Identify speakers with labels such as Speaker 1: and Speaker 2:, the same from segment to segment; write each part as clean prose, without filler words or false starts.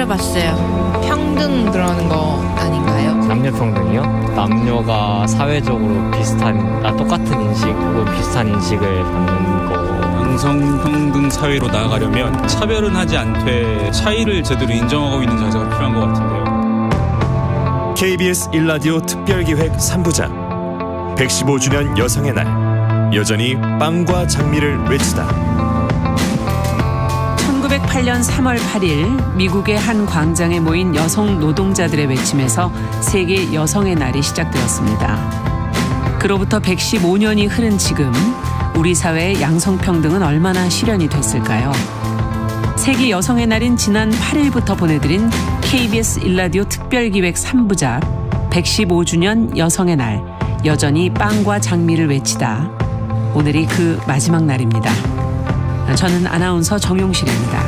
Speaker 1: 들어봤어요. 평등 그러는 거 아닌가요?
Speaker 2: 남녀 평등이요? 남녀가 사회적으로 똑같은 인식 혹은 비슷한 인식을 받는 거.
Speaker 3: 양성평등 사회로 나아가려면 차별은 하지 않되 차이를 제대로 인정하고 있는 자세가 필요한 것 같은데요.
Speaker 4: KBS 1라디오 특별기획 3부작 115주년 여성의 날, 여전히 빵과 장미를 외치다.
Speaker 5: 1908년 3월 8일 미국의 한 광장에 모인 여성 노동자들의 외침에서 세계 여성의 날이 시작되었습니다. 그로부터 115년이 흐른 지금 우리 사회의 양성평등은 얼마나 실현이 됐을까요? 세계 여성의 날인 지난 8일부터 보내드린 KBS 1라디오 특별기획 3부작 115주년 여성의 날, 여전히 빵과 장미를 외치다. 오늘이 그 마지막 날입니다. 저는 아나운서 정용실입니다.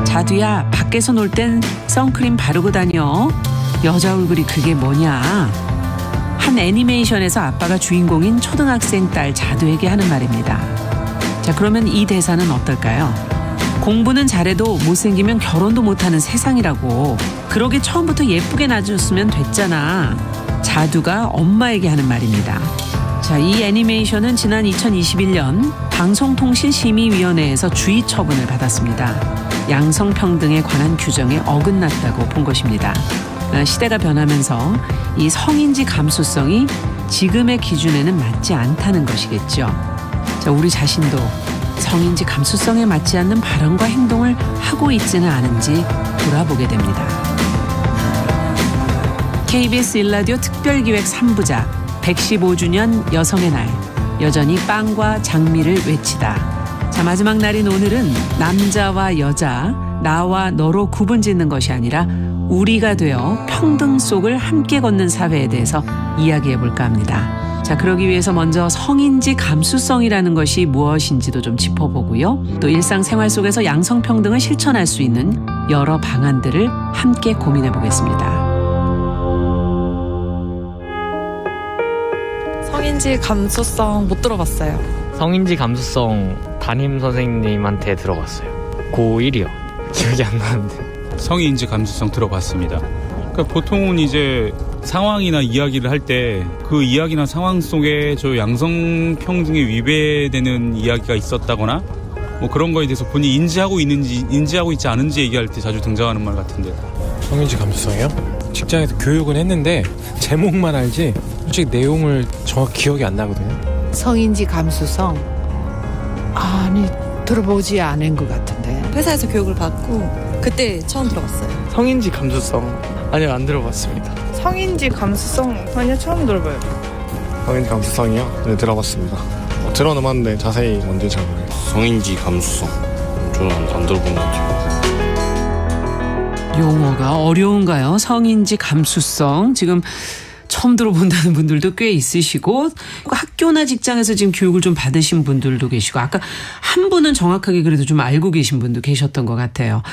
Speaker 5: 자두야, 밖에서 놀 땐 선크림 바르고 다녀. 여자 얼굴이 그게 뭐냐. 한 애니메이션에서 아빠가 주인공인 초등학생 딸 자두에게 하는 말입니다. 자, 그러면 이 대사는 어떨까요? 공부는 잘해도 못생기면 결혼도 못하는 세상이라고. 그러게 처음부터 예쁘게 낳아줬으면 됐잖아. 자두가 엄마에게 하는 말입니다. 자, 이 애니메이션은 지난 2021년 방송통신심의위원회에서 주의 처분을 받았습니다. 양성평등에 관한 규정에 어긋났다고 본 것입니다. 시대가 변하면서 이 성인지 감수성이 지금의 기준에는 맞지 않다는 것이겠죠. 자, 우리 자신도 성인지 감수성에 맞지 않는 발언과 행동을 하고 있지는 않은지 돌아보게 됩니다. KBS 1라디오 특별기획 3부작 115주년 여성의 날, 여전히 빵과 장미를 외치다. 자, 마지막 날인 오늘은 남자와 여자, 나와 너로 구분짓는 것이 아니라 우리가 되어 평등 속을 함께 걷는 사회에 대해서 이야기해 볼까 합니다. 자, 그러기 위해서 먼저 성인지 감수성이라는 것이 무엇인지도 좀 짚어보고요. 또 일상생활 속에서 양성평등을 실천할 수 있는 여러 방안들을 함께 고민해 보겠습니다.
Speaker 1: 성인지 감수성 못 들어봤어요.
Speaker 2: 성인지 감수성 담임 선생님한테 들어봤어요. 고1이요. 기억이 안 나는데.
Speaker 3: 성인지 감수성 들어봤습니다. 그러니까 보통은 이제 상황이나 이야기를 할 때 그 이야기나 상황 속에 저 양성평등에 위배되는 이야기가 있었다거나 뭐 그런 거에 대해서 본인이 인지하고 있지 않은지 얘기할 때 자주 등장하는 말 같은데.
Speaker 6: 성인지 감수성이요? 직장에서 교육은 했는데 제목만 알지 솔직히 내용을 정확히 기억이 안 나거든요.
Speaker 7: 성인지 감수성? 아니, 들어보지 않은 것 같은데.
Speaker 1: 회사에서 교육을 받고 그때 처음 들어봤어요.
Speaker 8: 성인지 감수성 아니요, 안 들어봤습니다.
Speaker 9: 성인지 감수성 아니요, 처음 들어봐요.
Speaker 10: 성인지 감수성이요? 네, 들어봤습니다. 들어는 봤는데 자세히 뭔지 잘 모르겠어요.
Speaker 11: 성인지 감수성 저는 안 들어본 것 같아요.
Speaker 5: 용어가 어려운가요? 성인지 감수성. 지금 처음 들어본다는 분들도 꽤 있으시고 학교나 직장에서 지금 교육을 좀 받으신 분들도 계시고 아까 한 분은 정확하게 그래도 좀 알고 계신 분도 계셨던 것 같아요.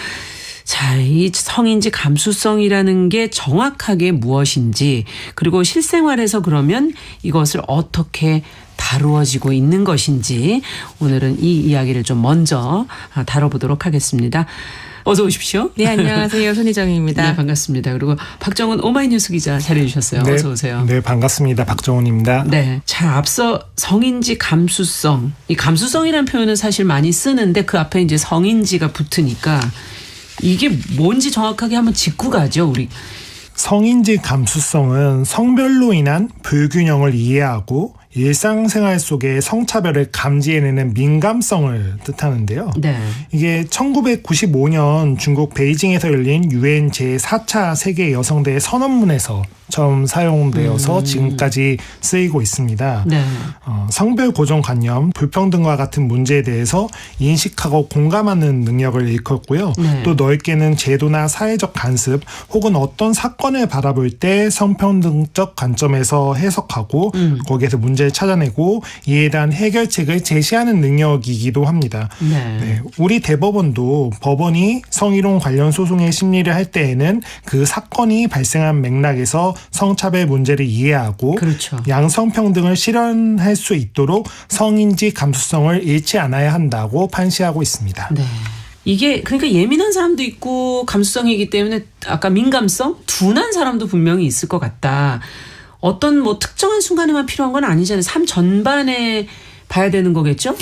Speaker 5: 자, 이 성인지 감수성이라는 게 정확하게 무엇인지, 그리고 실생활에서 그러면 이것을 어떻게 다루어지고 있는 것인지 오늘은 이 이야기를 좀 먼저 다뤄보도록 하겠습니다. 어서 오십시오.
Speaker 1: 네, 안녕하세요. 손희정입니다.
Speaker 5: 네, 반갑습니다. 그리고 박정훈 오마이뉴스 기자 자리해 주셨어요.
Speaker 12: 네,
Speaker 5: 어서 오세요.
Speaker 12: 네, 반갑습니다. 박정훈입니다.
Speaker 5: 네, 자, 앞서 성인지 감수성. 이 감수성이라는 표현은 사실 많이 쓰는데 그 앞에 이제 성인지가 붙으니까 이게 뭔지 정확하게 한번 짚고 가죠, 우리.
Speaker 12: 성인지 감수성은 성별로 인한 불균형을 이해하고 일상생활 속의 성차별을 감지해내는 민감성을 뜻하는데요.
Speaker 5: 네.
Speaker 12: 이게 1995년 중국 베이징에서 열린 UN 제4차 세계 여성대회 선언문에서 처음 사용되어서 지금까지 쓰이고 있습니다.
Speaker 5: 네.
Speaker 12: 성별 고정관념, 불평등과 같은 문제에 대해서 인식하고 공감하는 능력을 일컫고요.
Speaker 5: 네.
Speaker 12: 또 넓게는 제도나 사회적 관습 혹은 어떤 사건을 바라볼 때 성평등적 관점에서 해석하고 거기에서 문제를 찾아내고 이에 대한 해결책을 제시하는 능력이기도 합니다.
Speaker 5: 네.
Speaker 12: 네, 우리 대법원도 법원이 성희롱 관련 소송의 심리를 할 때에는 그 사건이 발생한 맥락에서 성차별 문제를 이해하고
Speaker 5: 그렇죠.
Speaker 12: 양성평등을 실현할 수 있도록 성인지 감수성을 잃지 않아야 한다고 판시하고 있습니다.
Speaker 5: 네. 이게 그러니까 예민한 사람도 있고 감수성이기 때문에 아까 민감성, 둔한 사람도 분명히 있을 것 같다. 어떤 뭐 특정한 순간에만 필요한 건 아니잖아요. 삶 전반에 봐야 되는 거겠죠?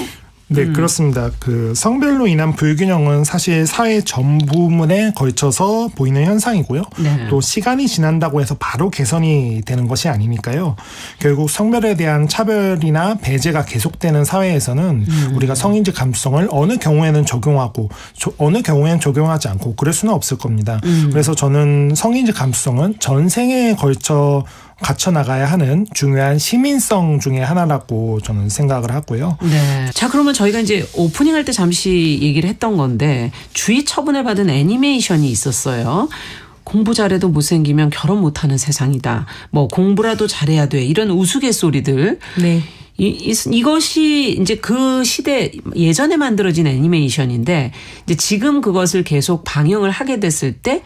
Speaker 12: 네, 그렇습니다. 그 성별로 인한 불균형은 사실 사회 전 부분에 걸쳐서 보이는 현상이고요.
Speaker 5: 네.
Speaker 12: 또 시간이 지난다고 해서 바로 개선이 되는 것이 아니니까요. 결국 성별에 대한 차별이나 배제가 계속되는 사회에서는 우리가 성인지 감수성을 어느 경우에는 적용하고 어느 경우에는 적용하지 않고 그럴 수는 없을 겁니다. 그래서 저는 성인지 감수성은 전생에 걸쳐 갖춰나가야 하는 중요한 시민성 중에 하나라고 저는 생각을 하고요.
Speaker 5: 네. 자, 그러면 저희가 이제 오프닝 할 때 잠시 얘기를 했던 건데 주의 처분을 받은 애니메이션이 있었어요. 공부 잘해도 못생기면 결혼 못하는 세상이다. 뭐 공부라도 잘해야 돼. 이런 우스갯소리들.
Speaker 1: 네.
Speaker 5: 이것이 이제 그 시대 예전에 만들어진 애니메이션인데 이제 지금 그것을 계속 방영을 하게 됐을 때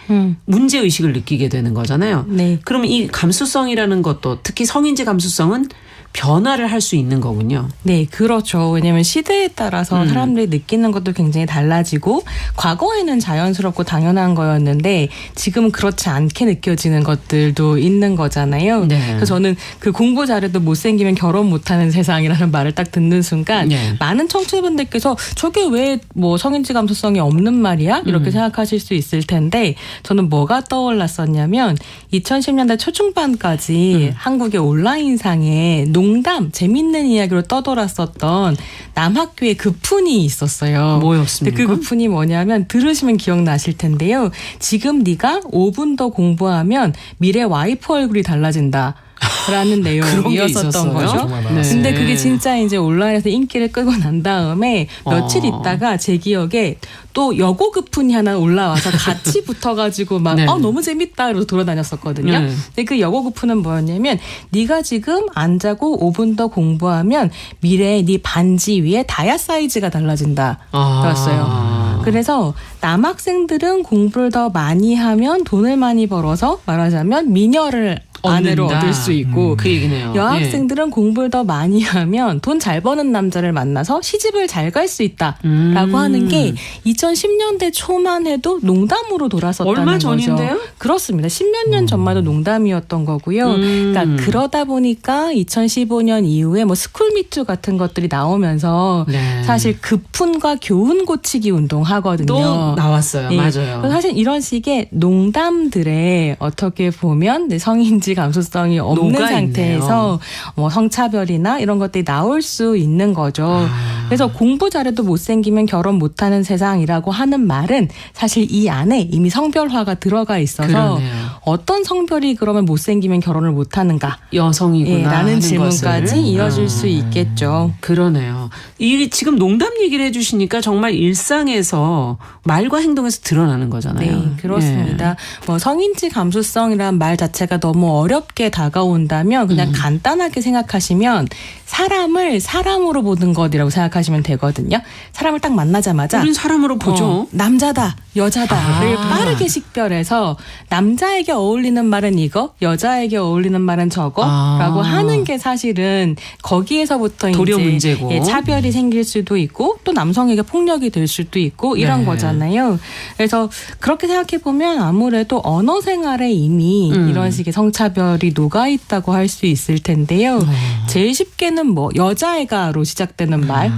Speaker 5: 문제 의식을 느끼게 되는 거잖아요.
Speaker 1: 네.
Speaker 5: 그러면 이 감수성이라는 것도 특히 성인지 감수성은 변화를 할 수 있는 거군요.
Speaker 1: 네, 그렇죠. 왜냐하면 시대에 따라서 사람들이 느끼는 것도 굉장히 달라지고 과거에는 자연스럽고 당연한 거였는데 지금은 그렇지 않게 느껴지는 것들도 있는 거잖아요.
Speaker 5: 네.
Speaker 1: 그래서 저는 그 공부 잘해도 못생기면 결혼 못하는 세상이라는 말을 딱 듣는 순간
Speaker 5: 네.
Speaker 1: 많은 청취자분들께서 저게 왜 뭐 성인지 감수성이 없는 말이야? 이렇게 생각하실 수 있을 텐데 저는 뭐가 떠올랐었냐면 2010년대 초중반까지 한국의 온라인상에 농담, 재밌는 이야기로 떠돌았었던 남학교의 급훈이 있었어요.
Speaker 5: 뭐였습니까?
Speaker 1: 그 급훈이 뭐냐면 들으시면 기억나실 텐데요. 지금 네가 5분 더 공부하면 미래 와이프 얼굴이 달라진다. 라는 내용이었었던 거죠.
Speaker 5: 네.
Speaker 1: 근데 그게 진짜 이제 온라인에서 인기를 끌고 난 다음에 며칠 있다가 제 기억에 또 여고 급훈이 하나 올라와서 같이 붙어가지고 막
Speaker 5: 네.
Speaker 1: 너무 재밌다 이러고 돌아다녔었거든요.
Speaker 5: 네.
Speaker 1: 근데 그 여고 급훈은 뭐였냐면 네가 지금 안 자고 5분 더 공부하면 미래에 네 반지 위에 다이아 사이즈가 달라진다. 였어요. 그래서 남학생들은 공부를 더 많이 하면 돈을 많이 벌어서 말하자면 미녀를 아내로 얻을 수 있고
Speaker 5: 그 얘기네요.
Speaker 1: 여학생들은 공부를 더 많이 하면 돈 잘 버는 남자를 만나서 시집을 잘 갈 수 있다라고 하는 게 2010년대 초만 해도 농담으로 돌았었다는
Speaker 5: 얼마
Speaker 1: 거죠.
Speaker 5: 전인데요?
Speaker 1: 그렇습니다. 10몇 년 전만 해도 농담이었던 거고요. 그러니까 그러다 보니까 2015년 이후에 뭐 스쿨미투 같은 것들이 나오면서
Speaker 5: 네.
Speaker 1: 사실 급훈과 교훈 고치기 운동 하거든요.
Speaker 5: 또 나왔어요.
Speaker 1: 예.
Speaker 5: 맞아요.
Speaker 1: 사실 이런 식의 농담들에 어떻게 보면 성인지 감수성이 없는
Speaker 5: 녹아
Speaker 1: 상태에서 뭐 성차별이나 이런 것들이 나올 수 있는 거죠. 그래서 공부 잘해도 못생기면 결혼 못하는 세상이라고 하는 말은 사실 이 안에 이미 성별화가 들어가 있어서
Speaker 5: 그러네요.
Speaker 1: 어떤 성별이 그러면 못생기면 결혼을 못하는가?
Speaker 5: 여성이구나
Speaker 1: 라는
Speaker 5: 하는
Speaker 1: 질문까지
Speaker 5: 것을.
Speaker 1: 이어질 수 있겠죠.
Speaker 5: 그러네요. 이 지금 농담 얘기를 해주시니까 정말 일상에서 말과 행동에서 드러나는 거잖아요.
Speaker 1: 네, 그렇습니다. 뭐 성인지 감수성이라는 말 자체가 너무 어렵게 다가온다면 그냥 간단하게 생각하시면 사람을 사람으로 보는 것이라고 생각하시면 되거든요. 사람을 딱 만나자마자
Speaker 5: 우린 사람으로 보죠.
Speaker 1: 남자다, 여자다를 빠르게 식별해서 남자에게 어울리는 말은 이거, 여자에게 어울리는 말은 저거라고 하는 게 사실은 거기에서부터
Speaker 5: 도려
Speaker 1: 이제
Speaker 5: 문제고.
Speaker 1: 차별이 생길 수도 있고 또 남성에게 폭력이 될 수도 있고 이런
Speaker 5: 네.
Speaker 1: 거잖아요. 그래서 그렇게 생각해 보면 아무래도 언어 생활에 이미 이런 식의 성차별이 녹아 있다고 할 수 있을 텐데요. 제일 쉽게는 뭐 여자애가로 시작되는 말.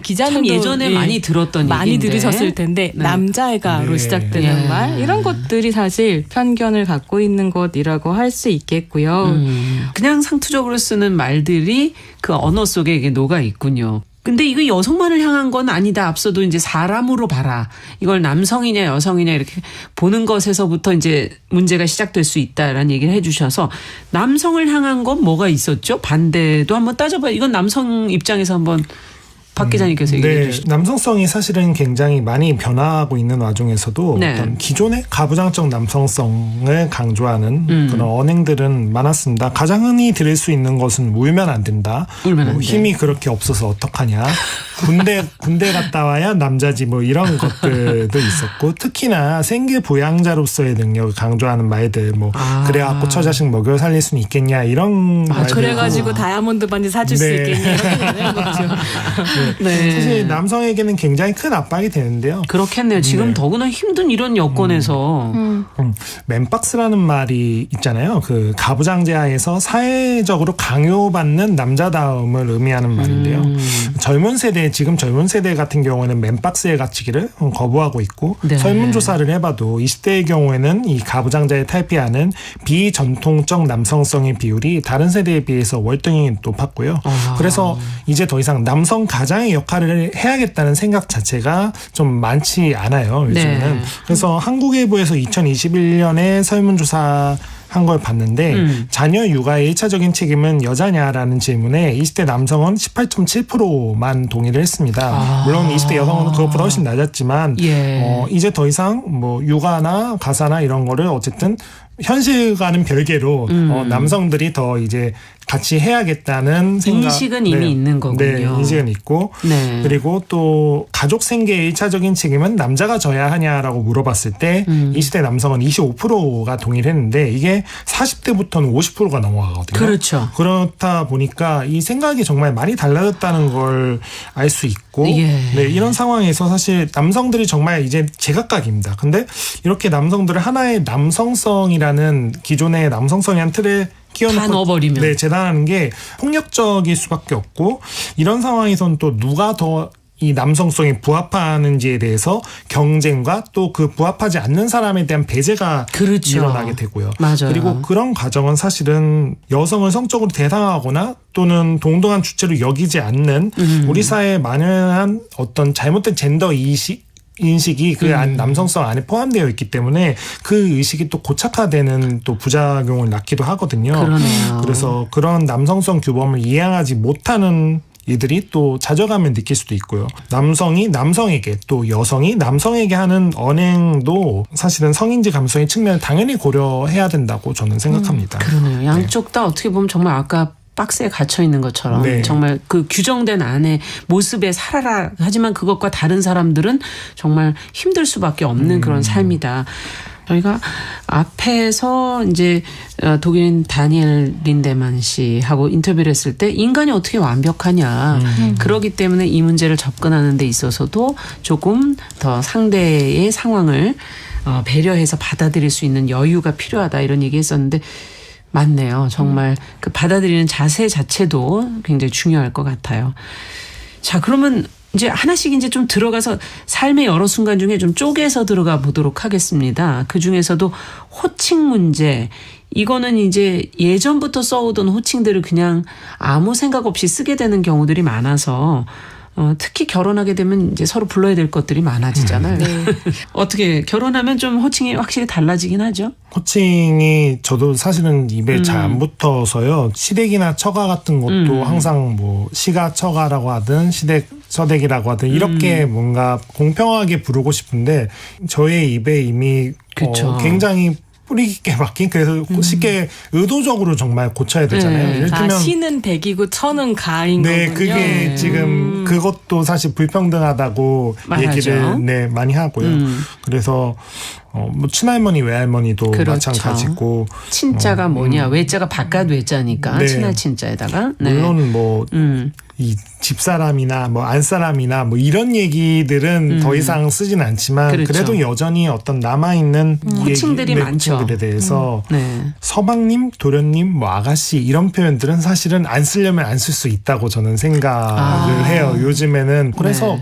Speaker 1: 기자님도
Speaker 5: 참 예전에 많이 들었던
Speaker 1: 많이
Speaker 5: 얘기인데.
Speaker 1: 들으셨을 텐데
Speaker 5: 네.
Speaker 1: 남자애가로
Speaker 12: 네.
Speaker 1: 시작되는 말 이런 것들이 사실 편견을 갖고 있는 것이라고 할 수 있겠고요.
Speaker 5: 그냥 상투적으로 쓰는 말들이 그 언어 속에 이게 녹아 있군요. 근데 이거 여성만을 향한 건 아니다. 앞서도 이제 사람으로 봐라. 이걸 남성이냐 여성이냐 이렇게 보는 것에서부터 이제 문제가 시작될 수 있다라는 얘기를 해주셔서 남성을 향한 건 뭐가 있었죠? 반대도 한번 따져봐요. 이건 남성 입장에서 한번 박 기자님께서 얘기해 주시죠.
Speaker 12: 남성성이 사실은 굉장히 많이 변화하고 있는 와중에서도
Speaker 5: 네.
Speaker 12: 어떤 기존의 가부장적 남성성을 강조하는 그런 언행들은 많았습니다. 가장 흔히 들을 수 있는 것은 울면 안 된다.
Speaker 5: 울면 안 돼.
Speaker 12: 힘이 그렇게 없어서 어떡하냐. 군대 갔다 와야 남자지 뭐 이런 것들도 있었고 특히나 생계 부양자로서의 능력을 강조하는 말들 뭐 그래갖고 처자식 먹여 살릴 수는 있겠냐 이런 말들.
Speaker 1: 그래가지고 다이아몬드 반지 사줄 수 있겠냐 이런 거죠.
Speaker 5: 네.
Speaker 12: 사실 남성에게는 굉장히 큰 압박이 되는데요.
Speaker 5: 그렇겠네요. 지금
Speaker 12: 네.
Speaker 5: 더구나 힘든 이런 여건에서.
Speaker 12: 맨박스라는 말이 있잖아요. 그 가부장제하에서 사회적으로 강요받는 남자다움을 의미하는 말인데요. 지금 젊은 세대 같은 경우에는 맨박스에 갇히기를 거부하고 있고
Speaker 5: 네.
Speaker 12: 설문조사를 해봐도 20대의 경우에는 이 가부장제에 탈피하는 비전통적 남성성의 비율이 다른 세대에 비해서 월등히 높았고요. 그래서 이제 더 이상 남성 가장의 역할을 해야겠다는 생각 자체가 좀 많지 않아요. 요즘에는.
Speaker 5: 네.
Speaker 12: 그래서 한국일보에서 2021년에 설문조사 한 걸 봤는데 자녀 육아의 1차적인 책임은 여자냐라는 질문에 20대 남성은 18.7%만 동의를 했습니다. 물론 20대 여성은 그것보다 훨씬 낮았지만
Speaker 5: 예.
Speaker 12: 이제 더 이상 뭐 육아나 가사나 이런 거를 어쨌든 현실과는 별개로 남성들이 더 이제 같이 해야겠다는 생각.
Speaker 5: 인식은 이미 있는 거군요.
Speaker 12: 네, 인식은 있고.
Speaker 5: 네.
Speaker 12: 그리고 또 가족 생계의 1차적인 책임은 남자가 져야 하냐라고 물어봤을 때 20대 남성은 25%가 동의를 했는데 이게 40대부터는 50%가 넘어가거든요.
Speaker 5: 그렇죠.
Speaker 12: 그렇다 보니까 이 생각이 정말 많이 달라졌다는 걸 알 수 있고
Speaker 5: 예.
Speaker 12: 네, 이런 상황에서 사실 남성들이 정말 이제 제각각입니다. 근데 이렇게 남성들을 하나의 남성성이라는 기존의 남성성이라는 틀에
Speaker 5: 다 넣어버리면.
Speaker 12: 네, 재단하는 게 폭력적일 수밖에 없고 이런 상황에서는 또 누가 더 이 남성성에 부합하는지에 대해서 경쟁과 또 그 부합하지 않는 사람에 대한 배제가
Speaker 5: 그렇죠.
Speaker 12: 일어나게 되고요.
Speaker 5: 맞아요.
Speaker 12: 그리고 그런 과정은 사실은 여성을 성적으로 대상하거나 또는 동등한 주체로 여기지 않는 우리 사회에 만연한 어떤 잘못된 젠더 인식이 그 남성성 안에 포함되어 있기 때문에 그 의식이 또 고착화되는 또 부작용을 낳기도 하거든요.
Speaker 5: 그러네요.
Speaker 12: 그래서 그런 남성성 규범을 이해하지 못하는 이들이 또 좌절감을 느낄 수도 있고요. 남성이 남성에게 또 여성이 남성에게 하는 언행도 사실은 성인지 감수성의 측면을 당연히 고려해야 된다고 저는 생각합니다.
Speaker 5: 그러네요. 양쪽 다 어떻게 보면 정말 아까 박스에 갇혀 있는 것처럼
Speaker 12: 네.
Speaker 5: 정말 그 규정된 안에 모습에 살아라. 하지만 그것과 다른 사람들은 정말 힘들 수밖에 없는 그런 삶이다. 저희가 앞에서 이제 독일인 다니엘 린데만 씨하고 인터뷰를 했을 때 인간이 어떻게 완벽하냐. 그러기 때문에 이 문제를 접근하는 데 있어서도 조금 더 상대의 상황을 배려해서 받아들일 수 있는 여유가 필요하다 이런 얘기했었는데 맞네요. 정말 그 받아들이는 자세 자체도 굉장히 중요할 것 같아요. 자, 그러면 이제 하나씩 이제 좀 들어가서 삶의 여러 순간 중에 좀 쪼개서 들어가 보도록 하겠습니다. 그 중에서도 호칭 문제. 이거는 이제 예전부터 써오던 호칭들을 그냥 아무 생각 없이 쓰게 되는 경우들이 많아서 특히 결혼하게 되면 이제 서로 불러야 될 것들이 많아지잖아요.
Speaker 1: 네.
Speaker 5: 어떻게 결혼하면 좀 호칭이 확실히 달라지긴 하죠.
Speaker 12: 호칭이 저도 사실은 입에 잘 안 붙어서요. 시댁이나 처가 같은 것도 항상 뭐 시가 처가라고 하든 시댁 서댁이라고 하든 이렇게 뭔가 공평하게 부르고 싶은데 저의 입에 이미 굉장히 뿌리 깊게 박힌 그래서 쉽게 의도적으로 정말 고쳐야 되잖아요. 예를 들면
Speaker 1: 시는 백이고 처는 가인
Speaker 12: 네,
Speaker 1: 거군요.
Speaker 12: 그게 지금 그것도 사실 불평등하다고 얘기를 많이 하고요. 그래서 뭐 친할머니 외할머니도
Speaker 5: 그렇죠.
Speaker 12: 마찬가지고
Speaker 5: 친자가 뭐냐 외자가 바깥 외자니까
Speaker 12: 네.
Speaker 5: 친할 친자에다가
Speaker 12: 물론 뭐 이 집사람이나 뭐 안사람이나 뭐 이런 얘기들은 더 이상 쓰진 않지만
Speaker 5: 그렇죠.
Speaker 12: 그래도 여전히 어떤 남아있는
Speaker 5: 호칭들이 많죠.
Speaker 12: 호칭들에 대해서 서방님, 도련님, 뭐 아가씨 이런 표현들은 사실은 안 쓰려면 안 쓸 수 있다고 저는 생각을 해요. 요즘에는. 그래서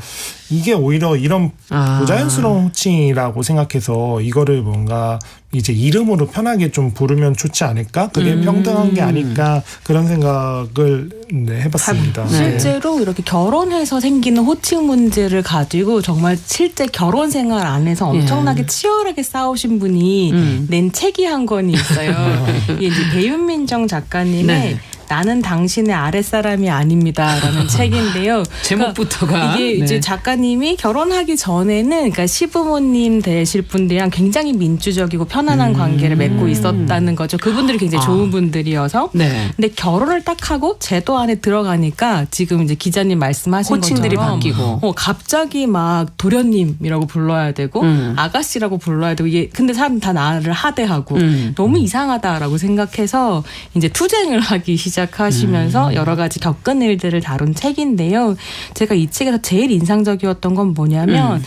Speaker 12: 이게 오히려 이런 부자연스러운 호칭이라고 생각해서 이거를 뭔가 이제 이름으로 편하게 좀 부르면 좋지 않을까? 그게 평등한 게 아닐까? 그런 생각을 해봤습니다.
Speaker 1: 실제로 이렇게 결혼해서 생기는 호칭 문제를 가지고 정말 실제 결혼 생활 안에서 엄청나게 치열하게 싸우신 분이 낸 책이 한 권이 있어요. 이게 이제 배윤민정 작가님의 나는 당신의 아랫사람이 아닙니다라는 책인데요.
Speaker 5: 제목부터가
Speaker 1: 그러니까 이게 이제 작가님이 결혼하기 전에는 그러니까 시부모님 되실 분들이랑 굉장히 민주적이고 편안한 관계를 맺고 있었다는 거죠. 그분들이 굉장히 좋은 분들이어서. 근데 결혼을 딱 하고 제도 안에 들어가니까 지금 이제 기자님 말씀하신
Speaker 5: 호칭들이
Speaker 1: 것처럼
Speaker 5: 바뀌고
Speaker 1: 갑자기 막 도련님이라고 불러야 되고 아가씨라고 불러야 되고 이게 근데 사람 다 나를 하대하고 너무 이상하다라고 생각해서 이제 투쟁을 하기 시작. 시작하시면서 여러 가지 겪은 일들을 다룬 책인데요. 제가 이 책에서 제일 인상적이었던 건 뭐냐면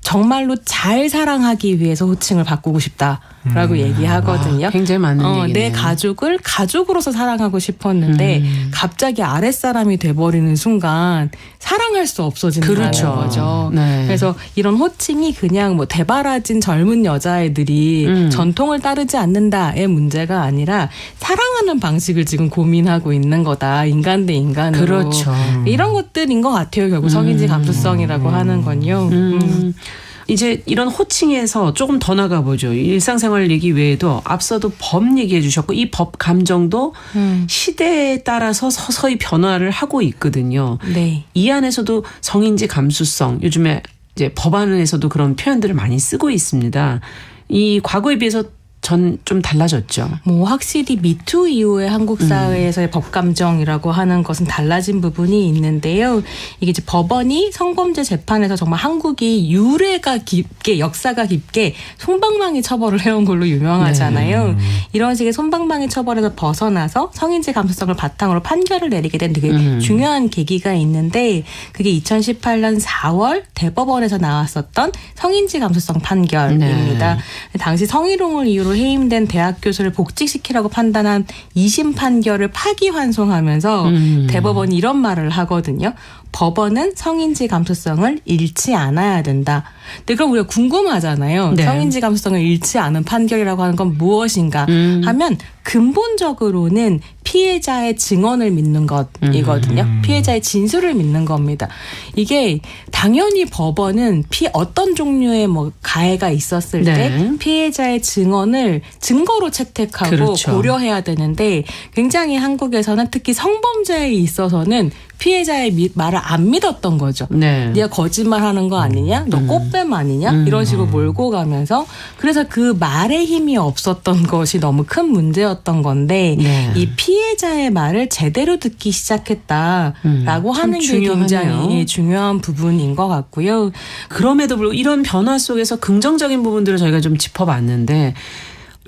Speaker 1: 정말로 잘 사랑하기 위해서 호칭을 바꾸고 싶다라고 얘기하거든요.
Speaker 5: 굉장히 많은 얘기네요.
Speaker 1: 내 가족을 가족으로서 사랑하고 싶었는데 갑자기 아랫사람이 돼버리는 순간 사랑할 수 없어진다는
Speaker 5: 그렇죠.
Speaker 1: 거죠.
Speaker 5: 네.
Speaker 1: 그래서 이런 호칭이 그냥 뭐 대바라진 젊은 여자애들이 전통을 따르지 않는다의 문제가 아니라 사랑하는 방식을 지금 고민하고 있는 거다. 인간 대 인간으로.
Speaker 5: 그렇죠.
Speaker 1: 이런 것들인 것 같아요. 결국 성인지 감수성이라고 하는 건요.
Speaker 5: 이제 이런 호칭에서 조금 더 나가보죠. 일상생활 얘기 외에도 앞서도 법 얘기해 주셨고 이 법 감정도 시대에 따라서 서서히 변화를 하고 있거든요.
Speaker 1: 네.
Speaker 5: 이 안에서도 성인지 감수성 요즘에 이제 법안에서도 그런 표현들을 많이 쓰고 있습니다. 이 과거에 비해서 전 좀 달라졌죠.
Speaker 1: 뭐 확실히 미투 이후에 한국 사회에서의 법감정이라고 하는 것은 달라진 부분이 있는데요. 이게 이제 법원이 성범죄 재판에서 정말 한국이 유래가 깊게 역사가 깊게 솜방망이 처벌을 해온 걸로 유명하잖아요.
Speaker 5: 네.
Speaker 1: 이런 식의 솜방망이 처벌에서 벗어나서 성인지 감수성을 바탕으로 판결을 내리게 된 되게 중요한 계기가 있는데 그게 2018년 4월 대법원에서 나왔었던 성인지 감수성 판결입니다.
Speaker 5: 네.
Speaker 1: 당시 성희롱을 이유로 해임된 대학 교수를 복직시키라고 판단한 2심 판결을 파기환송하면서 대법원이 이런 말을 하거든요. 법원은 성인지 감수성을 잃지 않아야 된다. 근데 그럼 우리가 궁금하잖아요.
Speaker 5: 네.
Speaker 1: 성인지 감수성을 잃지 않은 판결이라고 하는 건 무엇인가 하면 근본적으로는 피해자의 증언을 믿는 것이거든요. 피해자의 진술을 믿는 겁니다. 이게 당연히 법원은 어떤 종류의 뭐 가해가 있었을
Speaker 5: 네.
Speaker 1: 때 피해자의 증언을 증거로 채택하고
Speaker 5: 그렇죠.
Speaker 1: 고려해야 되는데 굉장히 한국에서는 특히 성범죄에 있어서는 피해자의 말을 안 믿었던 거죠.
Speaker 5: 네.
Speaker 1: 네가 거짓말하는 거 아니냐? 너 꽃뱀 아니냐? 이런 식으로 몰고 가면서 그래서 그 말의 힘이 없었던 것이 너무 큰 문제였던 건데
Speaker 5: 네.
Speaker 1: 이 피해자의 말을 제대로 듣기 시작했다라고 하는 게 굉장히 중요한 부분인 것 같고요.
Speaker 5: 그럼에도 불구하고 이런 변화 속에서 긍정적인 부분들을 저희가 좀 짚어봤는데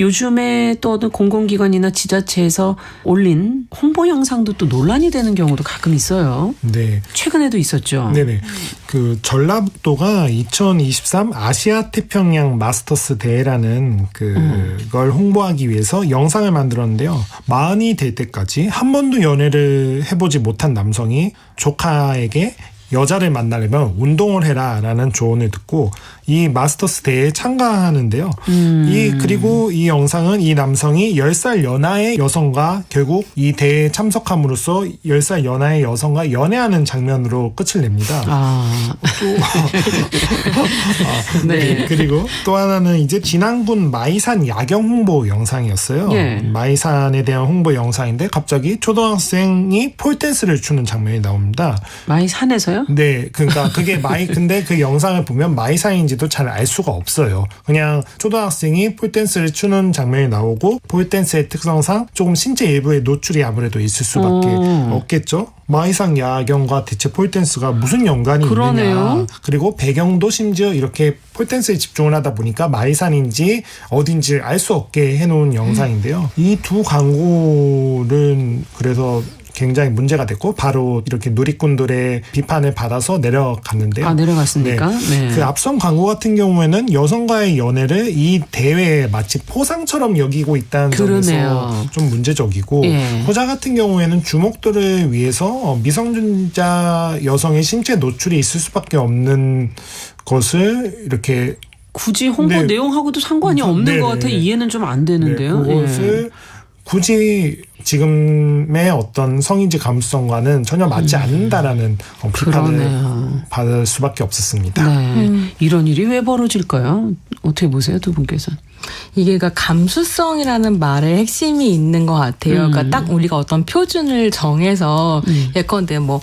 Speaker 5: 요즘에 또 어떤 공공기관이나 지자체에서 올린 홍보 영상도 또 논란이 되는 경우도 가끔 있어요.
Speaker 12: 네.
Speaker 5: 최근에도 있었죠.
Speaker 12: 네네. 그 전라북도가 2023 아시아 태평양 마스터스 대회라는 그걸 홍보하기 위해서 영상을 만들었는데요. 40이 될 때까지 한 번도 연애를 해보지 못한 남성이 조카에게 여자를 만나려면 운동을 해라라는 조언을 듣고 이 마스터스 대회에 참가하는데요. 그리고 이 영상은 이 남성이 10살 연하의 여성과 결국 이 대회에 참석함으로써 10살 연하의 여성과 연애하는 장면으로 끝을 냅니다.
Speaker 5: 네.
Speaker 12: 그리고 또 하나는 이제 진안군 마이산 야경 홍보 영상이었어요.
Speaker 5: 네.
Speaker 12: 마이산에 대한 홍보 영상인데 갑자기 초등학생이 폴댄스를 추는 장면이 나옵니다.
Speaker 5: 마이산에서요?
Speaker 12: 네, 그러니까 그게 근데 그 영상을 보면 마이산인지도 잘 알 수가 없어요. 그냥 초등학생이 폴댄스를 추는 장면이 나오고 폴댄스의 특성상 조금 신체 일부의 노출이 아무래도 있을 수밖에 없겠죠. 마이산 야경과 대체 폴댄스가 무슨 연관이 있느냐. 그리고 배경도 심지어 이렇게 폴댄스에 집중을 하다 보니까 마이산인지 어딘지 알 수 없게 해놓은 영상인데요. 이 두 광고는 그래서 굉장히 문제가 됐고 바로 이렇게 누리꾼들의 비판을 받아서 내려갔는데요.
Speaker 5: 내려갔습니까?
Speaker 12: 네. 그 앞선 광고 같은 경우에는 여성과의 연애를 이 대회에 마치 포상처럼 여기고 있다는 점에서 좀 문제적이고 호자 같은 경우에는 주목도를 위해서 미성년자 여성의 신체 노출이 있을 수밖에 없는 것을 이렇게
Speaker 5: 굳이 홍보 내용하고도 상관이 없는 것 같아 이해는 좀 안 되는데요.
Speaker 12: 그것을 굳이 지금의 어떤 성인지 감수성과는 전혀 맞지 않는다라는 비판을 받을 수밖에 없었습니다.
Speaker 5: 이런 일이 왜 벌어질까요? 어떻게 보세요, 두 분께서는?
Speaker 1: 이게 그러니까 감수성이라는 말의 핵심이 있는 것 같아요. 그러니까 딱 우리가 어떤 표준을 정해서 예컨대 뭐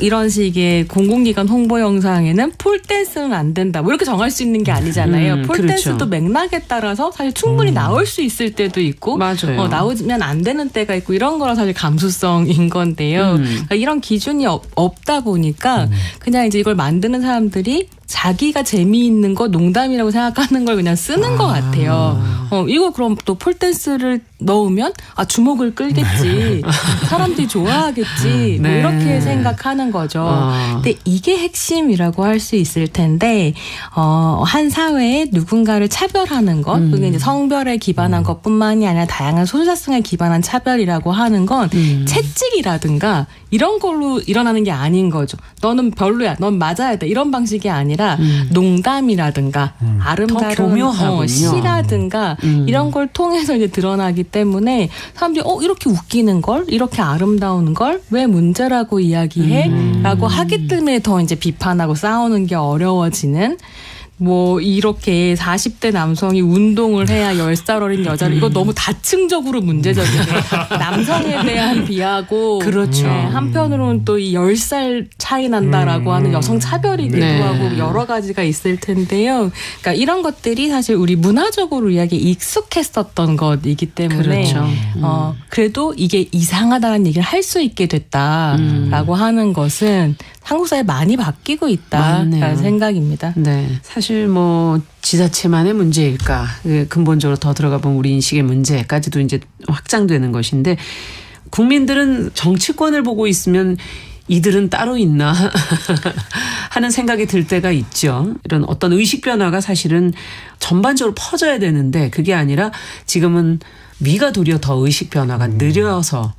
Speaker 1: 이런 식의 공공기관 홍보 영상에는 폴댄스는 안 된다. 뭐 이렇게 정할 수 있는 게 아니잖아요. 폴댄스도 그렇죠. 맥락에 따라서 사실 충분히 나올 수 있을 때도 있고
Speaker 5: 맞아요.
Speaker 1: 나오면 안 되는 때가 있고 이런 거라 사실 감수성인 건데요. 그러니까 이런 기준이 없다 보니까 그냥 이제 이걸 만드는 사람들이 자기가 재미있는 거 농담이라고 생각하는 걸 그냥 쓰는 것 같아요. 이거 그럼 또 폴댄스를 넣으면 주목을 끌겠지. 사람들이 좋아하겠지. 뭐
Speaker 5: 네.
Speaker 1: 이렇게 생각하는 거죠. 근데 이게 핵심이라고 할 수 있을 텐데 한 사회에 누군가를 차별하는 것, 그게 이제 성별에 기반한 것뿐만이 아니라 다양한 소수자성에 기반한 차별이라고 하는 건 채찍이라든가 이런 걸로 일어나는 게 아닌 거죠. 너는 별로야, 넌 맞아야 돼 이런 방식이 아니라 농담이라든가 아름다운
Speaker 5: 교묘하군요.
Speaker 1: 시라든가 이런 걸 통해서 이제 드러나기 때문에 사람들이 이렇게 웃기는 걸, 이렇게 아름다운 걸 왜 문제라고 이야기해? 라고 하기 때문에 더 이제 비판하고 싸우는 게 어려워지는. 뭐 이렇게 40대 남성이 운동을 해야 10살 어린 여자를 이거 너무 다층적으로 문제적이에요. 남성에 대한 비하고
Speaker 5: 그렇죠.
Speaker 1: 한편으로는 또 이 10살 차이 난다라고 하는 여성 차별이기도
Speaker 5: 네.
Speaker 1: 하고 여러 가지가 있을 텐데요. 그러니까 이런 것들이 사실 우리 문화적으로 이야기에 익숙했었던 것이기 때문에
Speaker 5: 그렇죠.
Speaker 1: 그래도 이게 이상하다는 얘기를 할 수 있게 됐다라고 하는 것은 한국 사회 많이 바뀌고 있다라는 생각입니다.
Speaker 5: 네, 사실 뭐 지자체만의 문제일까, 근본적으로 더 들어가 보면 우리 인식의 문제까지도 이제 확장되는 것인데, 국민들은 정치권을 보고 있으면 이들은 따로 있나 하는 생각이 들 때가 있죠. 이런 어떤 의식 변화가 사실은 전반적으로 퍼져야 되는데 그게 아니라 지금은 위가 도리어 더 의식 변화가 느려서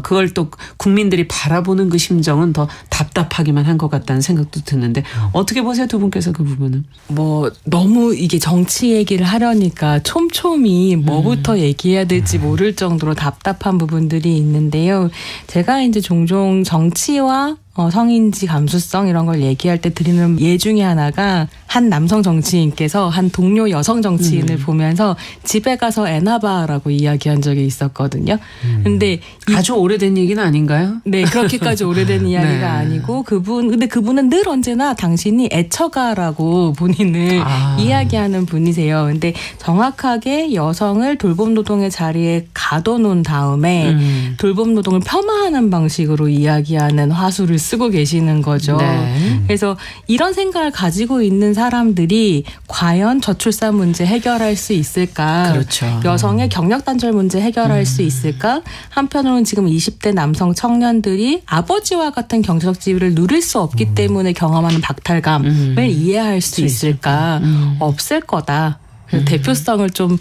Speaker 5: 그걸 또 국민들이 바라보는 그 심정은 더 답답하기만 한 것 같다는 생각도 드는데 어떻게 보세요, 두 분께서 그 부분은?
Speaker 1: 뭐 너무 이게 정치 얘기를 하려니까 촘촘히 뭐부터 얘기해야 될지 모를 정도로 답답한 부분들이 있는데요. 제가 이제 종종 정치와 성인지 감수성 이런 걸 얘기할 때 드리는 예 중에 하나가 한 남성 정치인께서 한 동료 여성 정치인을 보면서 집에 가서 애나봐라고 이야기한 적이 있었거든요. 근데
Speaker 5: 아주 오래된 얘기는 아닌가요?
Speaker 1: 네, 그렇게까지 오래된 이야기가
Speaker 5: 네.
Speaker 1: 아니고 근데 그분은 늘 언제나 당신이 애처가라고 본인을 이야기하는 분이세요. 근데 정확하게 여성을 돌봄 노동의 자리에 가둬놓은 다음에 돌봄 노동을 폄하하는 방식으로 이야기하는 화술을 쓰고 계시는 거죠.
Speaker 5: 네.
Speaker 1: 그래서 이런 생각을 가지고 있는 사람들이 과연 저출산 문제 해결할 수 있을까?
Speaker 5: 그렇죠.
Speaker 1: 여성의 경력 단절 문제 해결할 수 있을까? 한편으로는 지금 20대 남성 청년들이 아버지와 같은 경제적 지위를 누릴 수 없기 때문에 경험하는 박탈감을 이해할 수 있을까? 없을 거다. 대표성을 좀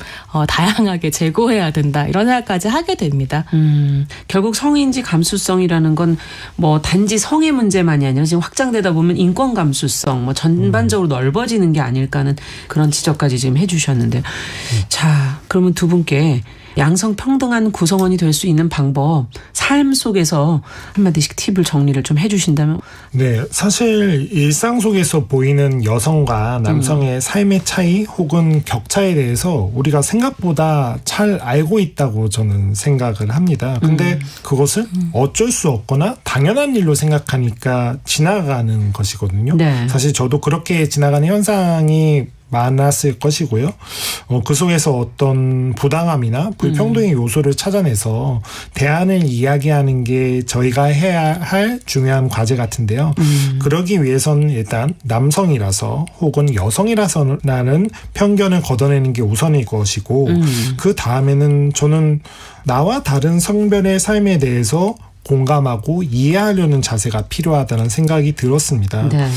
Speaker 1: 다양하게 제고해야 된다. 이런 생각까지 하게 됩니다.
Speaker 5: 결국 성인지 감수성이라는 건 뭐 단지 성의 문제만이 아니라 지금 확장되다 보면 인권 감수성 뭐 전반적으로 넓어지는 게 아닐까 하는 그런 지적까지 지금 해 주셨는데요. 자, 그러면 두 분께 양성평등한 구성원이 될 수 있는 방법, 삶 속에서 한마디씩 팁을 정리를 좀 해 주신다면.
Speaker 12: 네, 사실 일상 속에서 보이는 여성과 남성의 삶의 차이 혹은 격차에 대해서 우리가 생각보다 잘 알고 있다고 저는 생각을 합니다. 근데 그것을 어쩔 수 없거나 당연한 일로 생각하니까 지나가는 것이거든요.
Speaker 5: 네.
Speaker 12: 사실 저도 그렇게 지나가는 현상이 많았을 것이고요. 그 속에서 어떤 부당함이나 불평등의 요소를 찾아내서 대안을 이야기하는 게 저희가 해야 할 중요한 과제 같은데요. 그러기 위해서는 일단 남성이라서 혹은 여성이라서라는 편견을 걷어내는 게 우선일 것이고 그 다음에는 저는 나와 다른 성별의 삶에 대해서 공감하고 이해하려는 자세가 필요하다는 생각이 들었습니다.
Speaker 5: 네.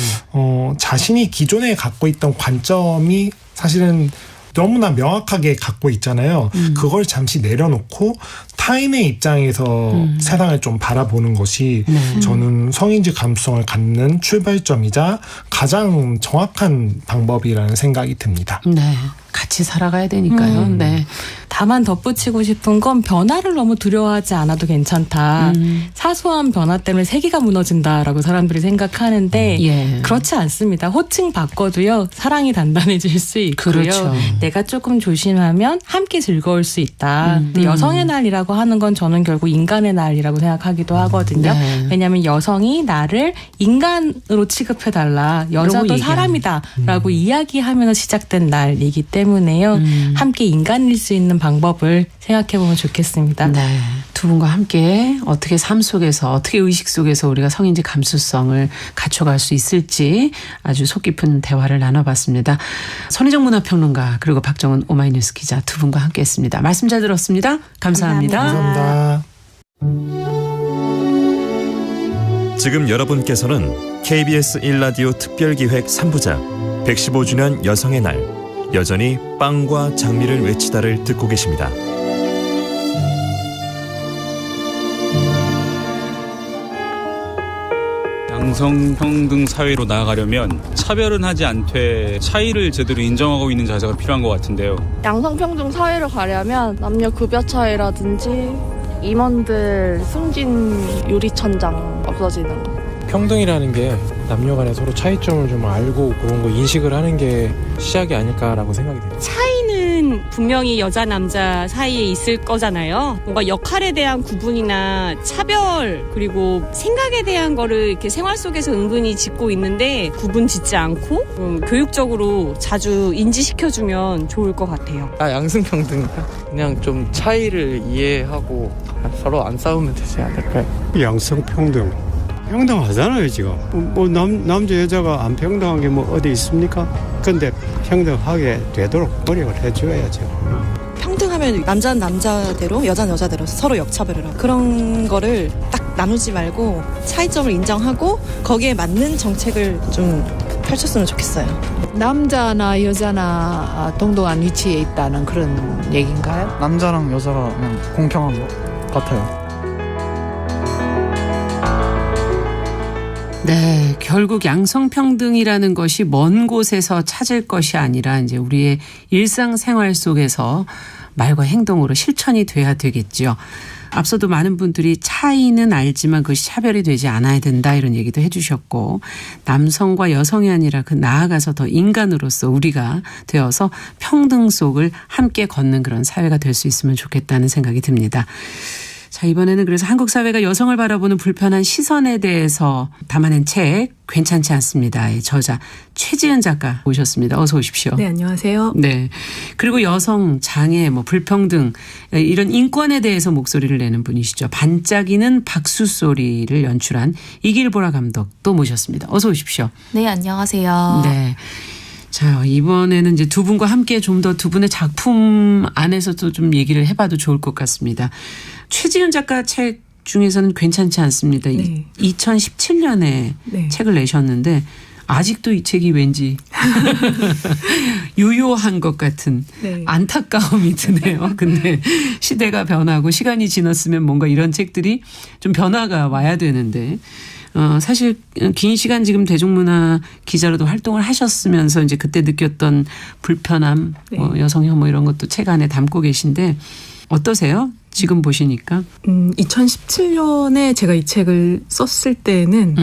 Speaker 12: 자신이 기존에 갖고 있던 관점이 사실은 너무나 명확하게 갖고 있잖아요. 그걸 잠시 내려놓고 타인의 입장에서 세상을 좀 바라보는 것이 저는 성인지 감수성을 갖는 출발점이자 가장 정확한 방법이라는 생각이 듭니다.
Speaker 5: 네. 같이 살아가야 되니까요. 네.
Speaker 1: 다만 덧붙이고 싶은 건 변화를 너무 두려워하지 않아도 괜찮다. 사소한 변화 때문에 세계가 무너진다라고 사람들이 생각하는데
Speaker 5: 예.
Speaker 1: 그렇지 않습니다. 호칭 바꿔도요. 사랑이 단단해질 수 있고요.
Speaker 5: 그렇죠.
Speaker 1: 내가 조금 조심하면 함께 즐거울 수 있다. 근데 여성의 날이라고 하는 건 저는 결국 인간의 날이라고 생각하기도 하거든요.
Speaker 5: 네.
Speaker 1: 왜냐하면 여성이 나를 인간으로 취급해달라. 여자도 사람이다라고 이야기하면서 시작된 날이기 때문에 때문에요. 함께 인간일 수 있는 방법을 생각해보면 좋겠습니다.
Speaker 5: 네, 두 분과 함께 어떻게 삶 속에서 어떻게 의식 속에서 우리가 성인지 감수성을 갖춰갈 수 있을지 아주 속 깊은 대화를 나눠봤습니다. 손희정 문화평론가 그리고 박정은 오마이뉴스 기자 두 분과 함께했습니다. 말씀 잘 들었습니다. 감사합니다.
Speaker 12: 감사합니다.
Speaker 4: 지금 여러분께서는 KBS 1라디오 특별기획 3부작 115주년 여성의 날 여전히 빵과 장미를 외치다를 듣고 계십니다.
Speaker 3: 양성평등 사회로 나아가려면 차별은 하지 않되 차이를 제대로 인정하고 있는 자세가 필요한 것 같은데요.
Speaker 9: 양성평등 사회로 가려면 남녀 급여 차이라든지 임원들 승진 유리천장 없어지는 거.
Speaker 6: 평등이라는 게 남녀 간에 서로 차이점을 좀 알고 그런 거 인식을 하는 게 시작이 아닐까라고 생각이 됩니다.
Speaker 13: 차이는 분명히 여자 남자 사이에 있을 거잖아요. 뭔가 역할에 대한 구분이나 차별 그리고 생각에 대한 거를 이렇게 생활 속에서 은근히 짓고 있는데 구분 짓지 않고 교육적으로 자주 인지시켜주면 좋을 것 같아요.
Speaker 8: 양승평등이다. 그냥 좀 차이를 이해하고 서로 안 싸우면 되지 않을까요?
Speaker 14: 양성평등 평등하잖아요. 지금 남자 여자가 안 평등한 게 뭐 어디 있습니까? 근데 평등하게 되도록 노력을 해줘야죠.
Speaker 15: 평등하면 남자는 남자대로 여자는 여자대로 서로 역차별을 하고 그런 거를 딱 나누지 말고 차이점을 인정하고 거기에 맞는 정책을 좀 펼쳤으면 좋겠어요.
Speaker 7: 남자나 여자나 동등한 위치에 있다는 그런 얘기인가요?
Speaker 8: 남자랑 여자가 그냥 공평한 것 같아요.
Speaker 5: 네, 결국 양성평등이라는 것이 먼 곳에서 찾을 것이 아니라 이제 우리의 일상생활 속에서 말과 행동으로 실천이 돼야 되겠죠. 앞서도 많은 분들이 차이는 알지만 그것이 차별이 되지 않아야 된다 이런 얘기도 해 주셨고 남성과 여성이 아니라 그 나아가서 더 인간으로서 우리가 되어서 평등 속을 함께 걷는 그런 사회가 될 수 있으면 좋겠다는 생각이 듭니다. 자, 이번에는 그래서 한국 사회가 여성을 바라보는 불편한 시선에 대해서 담아낸 책 괜찮지 않습니다의 저자 최지은 작가 모셨습니다. 어서 오십시오.
Speaker 16: 네, 안녕하세요.
Speaker 5: 네. 그리고 여성, 장애, 불평등 이런 인권에 대해서 목소리를 내는 분이시죠. 반짝이는 박수 소리를 연출한 이길보라 감독도 모셨습니다. 어서 오십시오.
Speaker 16: 네, 안녕하세요.
Speaker 5: 네. 자, 이번에는 이제 두 분과 함께 좀 더 두 분의 작품 안에서도 좀 얘기를 해봐도 좋을 것 같습니다. 최지은 작가 책 중에서는 괜찮지 않습니다.
Speaker 16: 네.
Speaker 5: 2017년에
Speaker 16: 네.
Speaker 5: 책을 내셨는데 아직도 이 책이 왠지 유효한 것 같은
Speaker 16: 네.
Speaker 5: 안타까움이 드네요. 근데 시대가 변하고 시간이 지났으면 뭔가 이런 책들이 좀 변화가 와야 되는데 사실 긴 시간 지금 대중문화 기자로도 활동을 하셨으면서 이제 그때 느꼈던 불편함,
Speaker 16: 네.
Speaker 5: 여성 혐오 이런 것도 책 안에 담고 계신데 어떠세요? 지금 보시니까?
Speaker 16: 2017년에 제가 이 책을 썼을 때는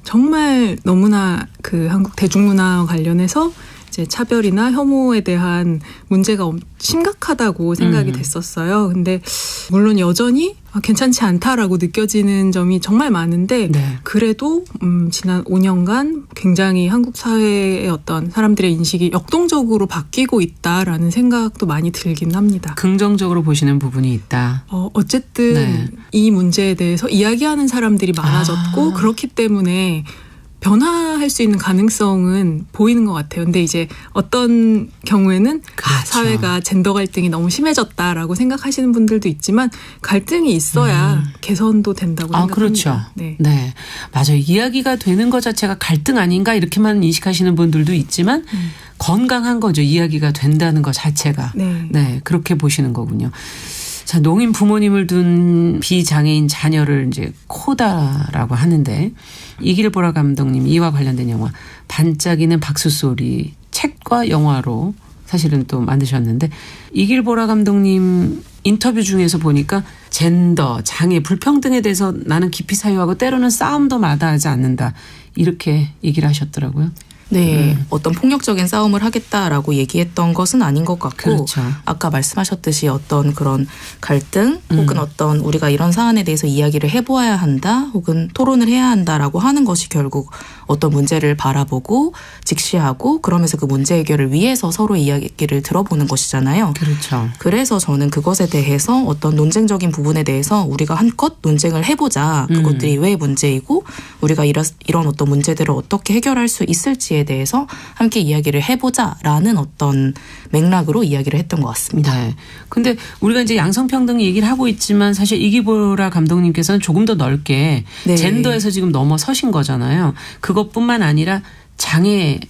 Speaker 16: 정말 너무나 그 한국 대중문화 관련해서 이제 차별이나 혐오에 대한 문제가 심각하다고 생각이 됐었어요. 근데 물론 여전히 괜찮지 않다라고 느껴지는 점이 정말 많은데
Speaker 5: 네.
Speaker 16: 그래도 지난 5년간 굉장히 한국 사회의 어떤 사람들의 인식이 역동적으로 바뀌고 있다라는 생각도 많이 들긴 합니다.
Speaker 5: 긍정적으로 보시는 부분이 있다.
Speaker 16: 어쨌든
Speaker 5: 네.
Speaker 16: 이 문제에 대해서 이야기하는 사람들이 많아졌고 그렇기 때문에 변화할 수 있는 가능성은 보이는 것 같아요. 근데 이제 어떤 경우에는
Speaker 5: 그렇죠.
Speaker 16: 사회가 젠더 갈등이 너무 심해졌다라고 생각하시는 분들도 있지만 갈등이 있어야 개선도 된다고 생각합니다.
Speaker 5: 그렇죠.
Speaker 16: 네.
Speaker 5: 네. 맞아요. 이야기가 되는 것 자체가 갈등 아닌가 이렇게만 인식하시는 분들도 있지만 건강한 거죠. 이야기가 된다는 것 자체가.
Speaker 16: 네.
Speaker 5: 그렇게 보시는 거군요. 자, 농인 부모님을 둔 비장애인 자녀를 이제 코다라고 하는데 이길보라 감독님 이와 관련된 영화 반짝이는 박수 소리 책과 영화로 사실은 또 만드셨는데 이길보라 감독님 인터뷰 중에서 보니까 젠더, 장애, 불평등에 대해서 나는 깊이 사유하고 때로는 싸움도 마다하지 않는다 이렇게 얘기를 하셨더라고요.
Speaker 17: 네, 어떤 폭력적인 싸움을 하겠다라고 얘기했던 것은 아닌 것 같고
Speaker 5: 그렇죠.
Speaker 17: 아까 말씀하셨듯이 어떤 그런 갈등 혹은 어떤 우리가 이런 사안에 대해서 이야기를 해보아야 한다 혹은 토론을 해야 한다라고 하는 것이 결국 어떤 문제를 바라보고 직시하고 그러면서 그 문제 해결을 위해서 서로 이야기를 들어보는 것이잖아요.
Speaker 5: 그렇죠.
Speaker 17: 그래서 저는 그것에 대해서 어떤 논쟁적인 부분에 대해서 우리가 한껏 논쟁을 해보자. 그것들이 왜 문제이고 우리가 이런 어떤 문제들을 어떻게 해결할 수 있을지에 대해서 함께 이야기를 해보자라는 어떤 맥락으로 이야기를 했던 것 같습니다.
Speaker 5: 네. 근데 우리가 이제 양성평등 얘기를 하고 있지만 사실 이기보라 감독님께서는 조금 더 넓게
Speaker 17: 네.
Speaker 5: 젠더에서 지금 넘어서신 거잖아요. 그것뿐만 아니라 장애에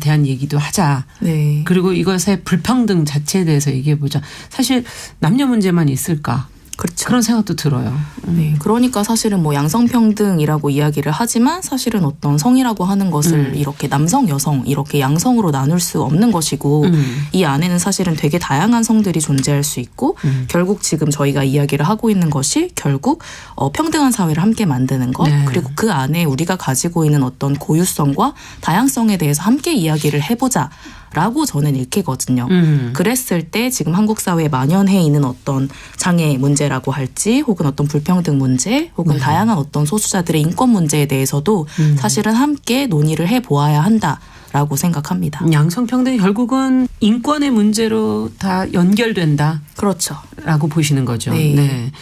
Speaker 5: 대한 얘기도 하자.
Speaker 17: 네.
Speaker 5: 그리고 이것의 불평등 자체에 대해서 얘기해보자. 사실 남녀 문제만 있을까?
Speaker 17: 그렇죠.
Speaker 5: 그런 생각도 들어요.
Speaker 17: 네, 그러니까 사실은 뭐 양성평등이라고 이야기를 하지만 사실은 어떤 성이라고 하는 것을 이렇게 남성, 여성 이렇게 양성으로 나눌 수 없는 것이고 이 안에는 사실은 되게 다양한 성들이 존재할 수 있고 결국 지금 저희가 이야기를 하고 있는 것이 결국 평등한 사회를 함께 만드는 것
Speaker 5: 네.
Speaker 17: 그리고 그 안에 우리가 가지고 있는 어떤 고유성과 다양성에 대해서 함께 이야기를 해보자. 라고 저는 읽히거든요. 그랬을 때 지금 한국 사회에 만연해 있는 어떤 장애 문제라고 할지 혹은 어떤 불평등 문제 혹은
Speaker 5: 네.
Speaker 17: 다양한 어떤 소수자들의 인권 문제에 대해서도 사실은 함께 논의를 해보아야 한다라고 생각합니다.
Speaker 5: 양성평등이 결국은 인권의 문제로 다 연결된다.
Speaker 17: 그렇죠.
Speaker 5: 라고 보시는 거죠.
Speaker 17: 네.
Speaker 5: 네.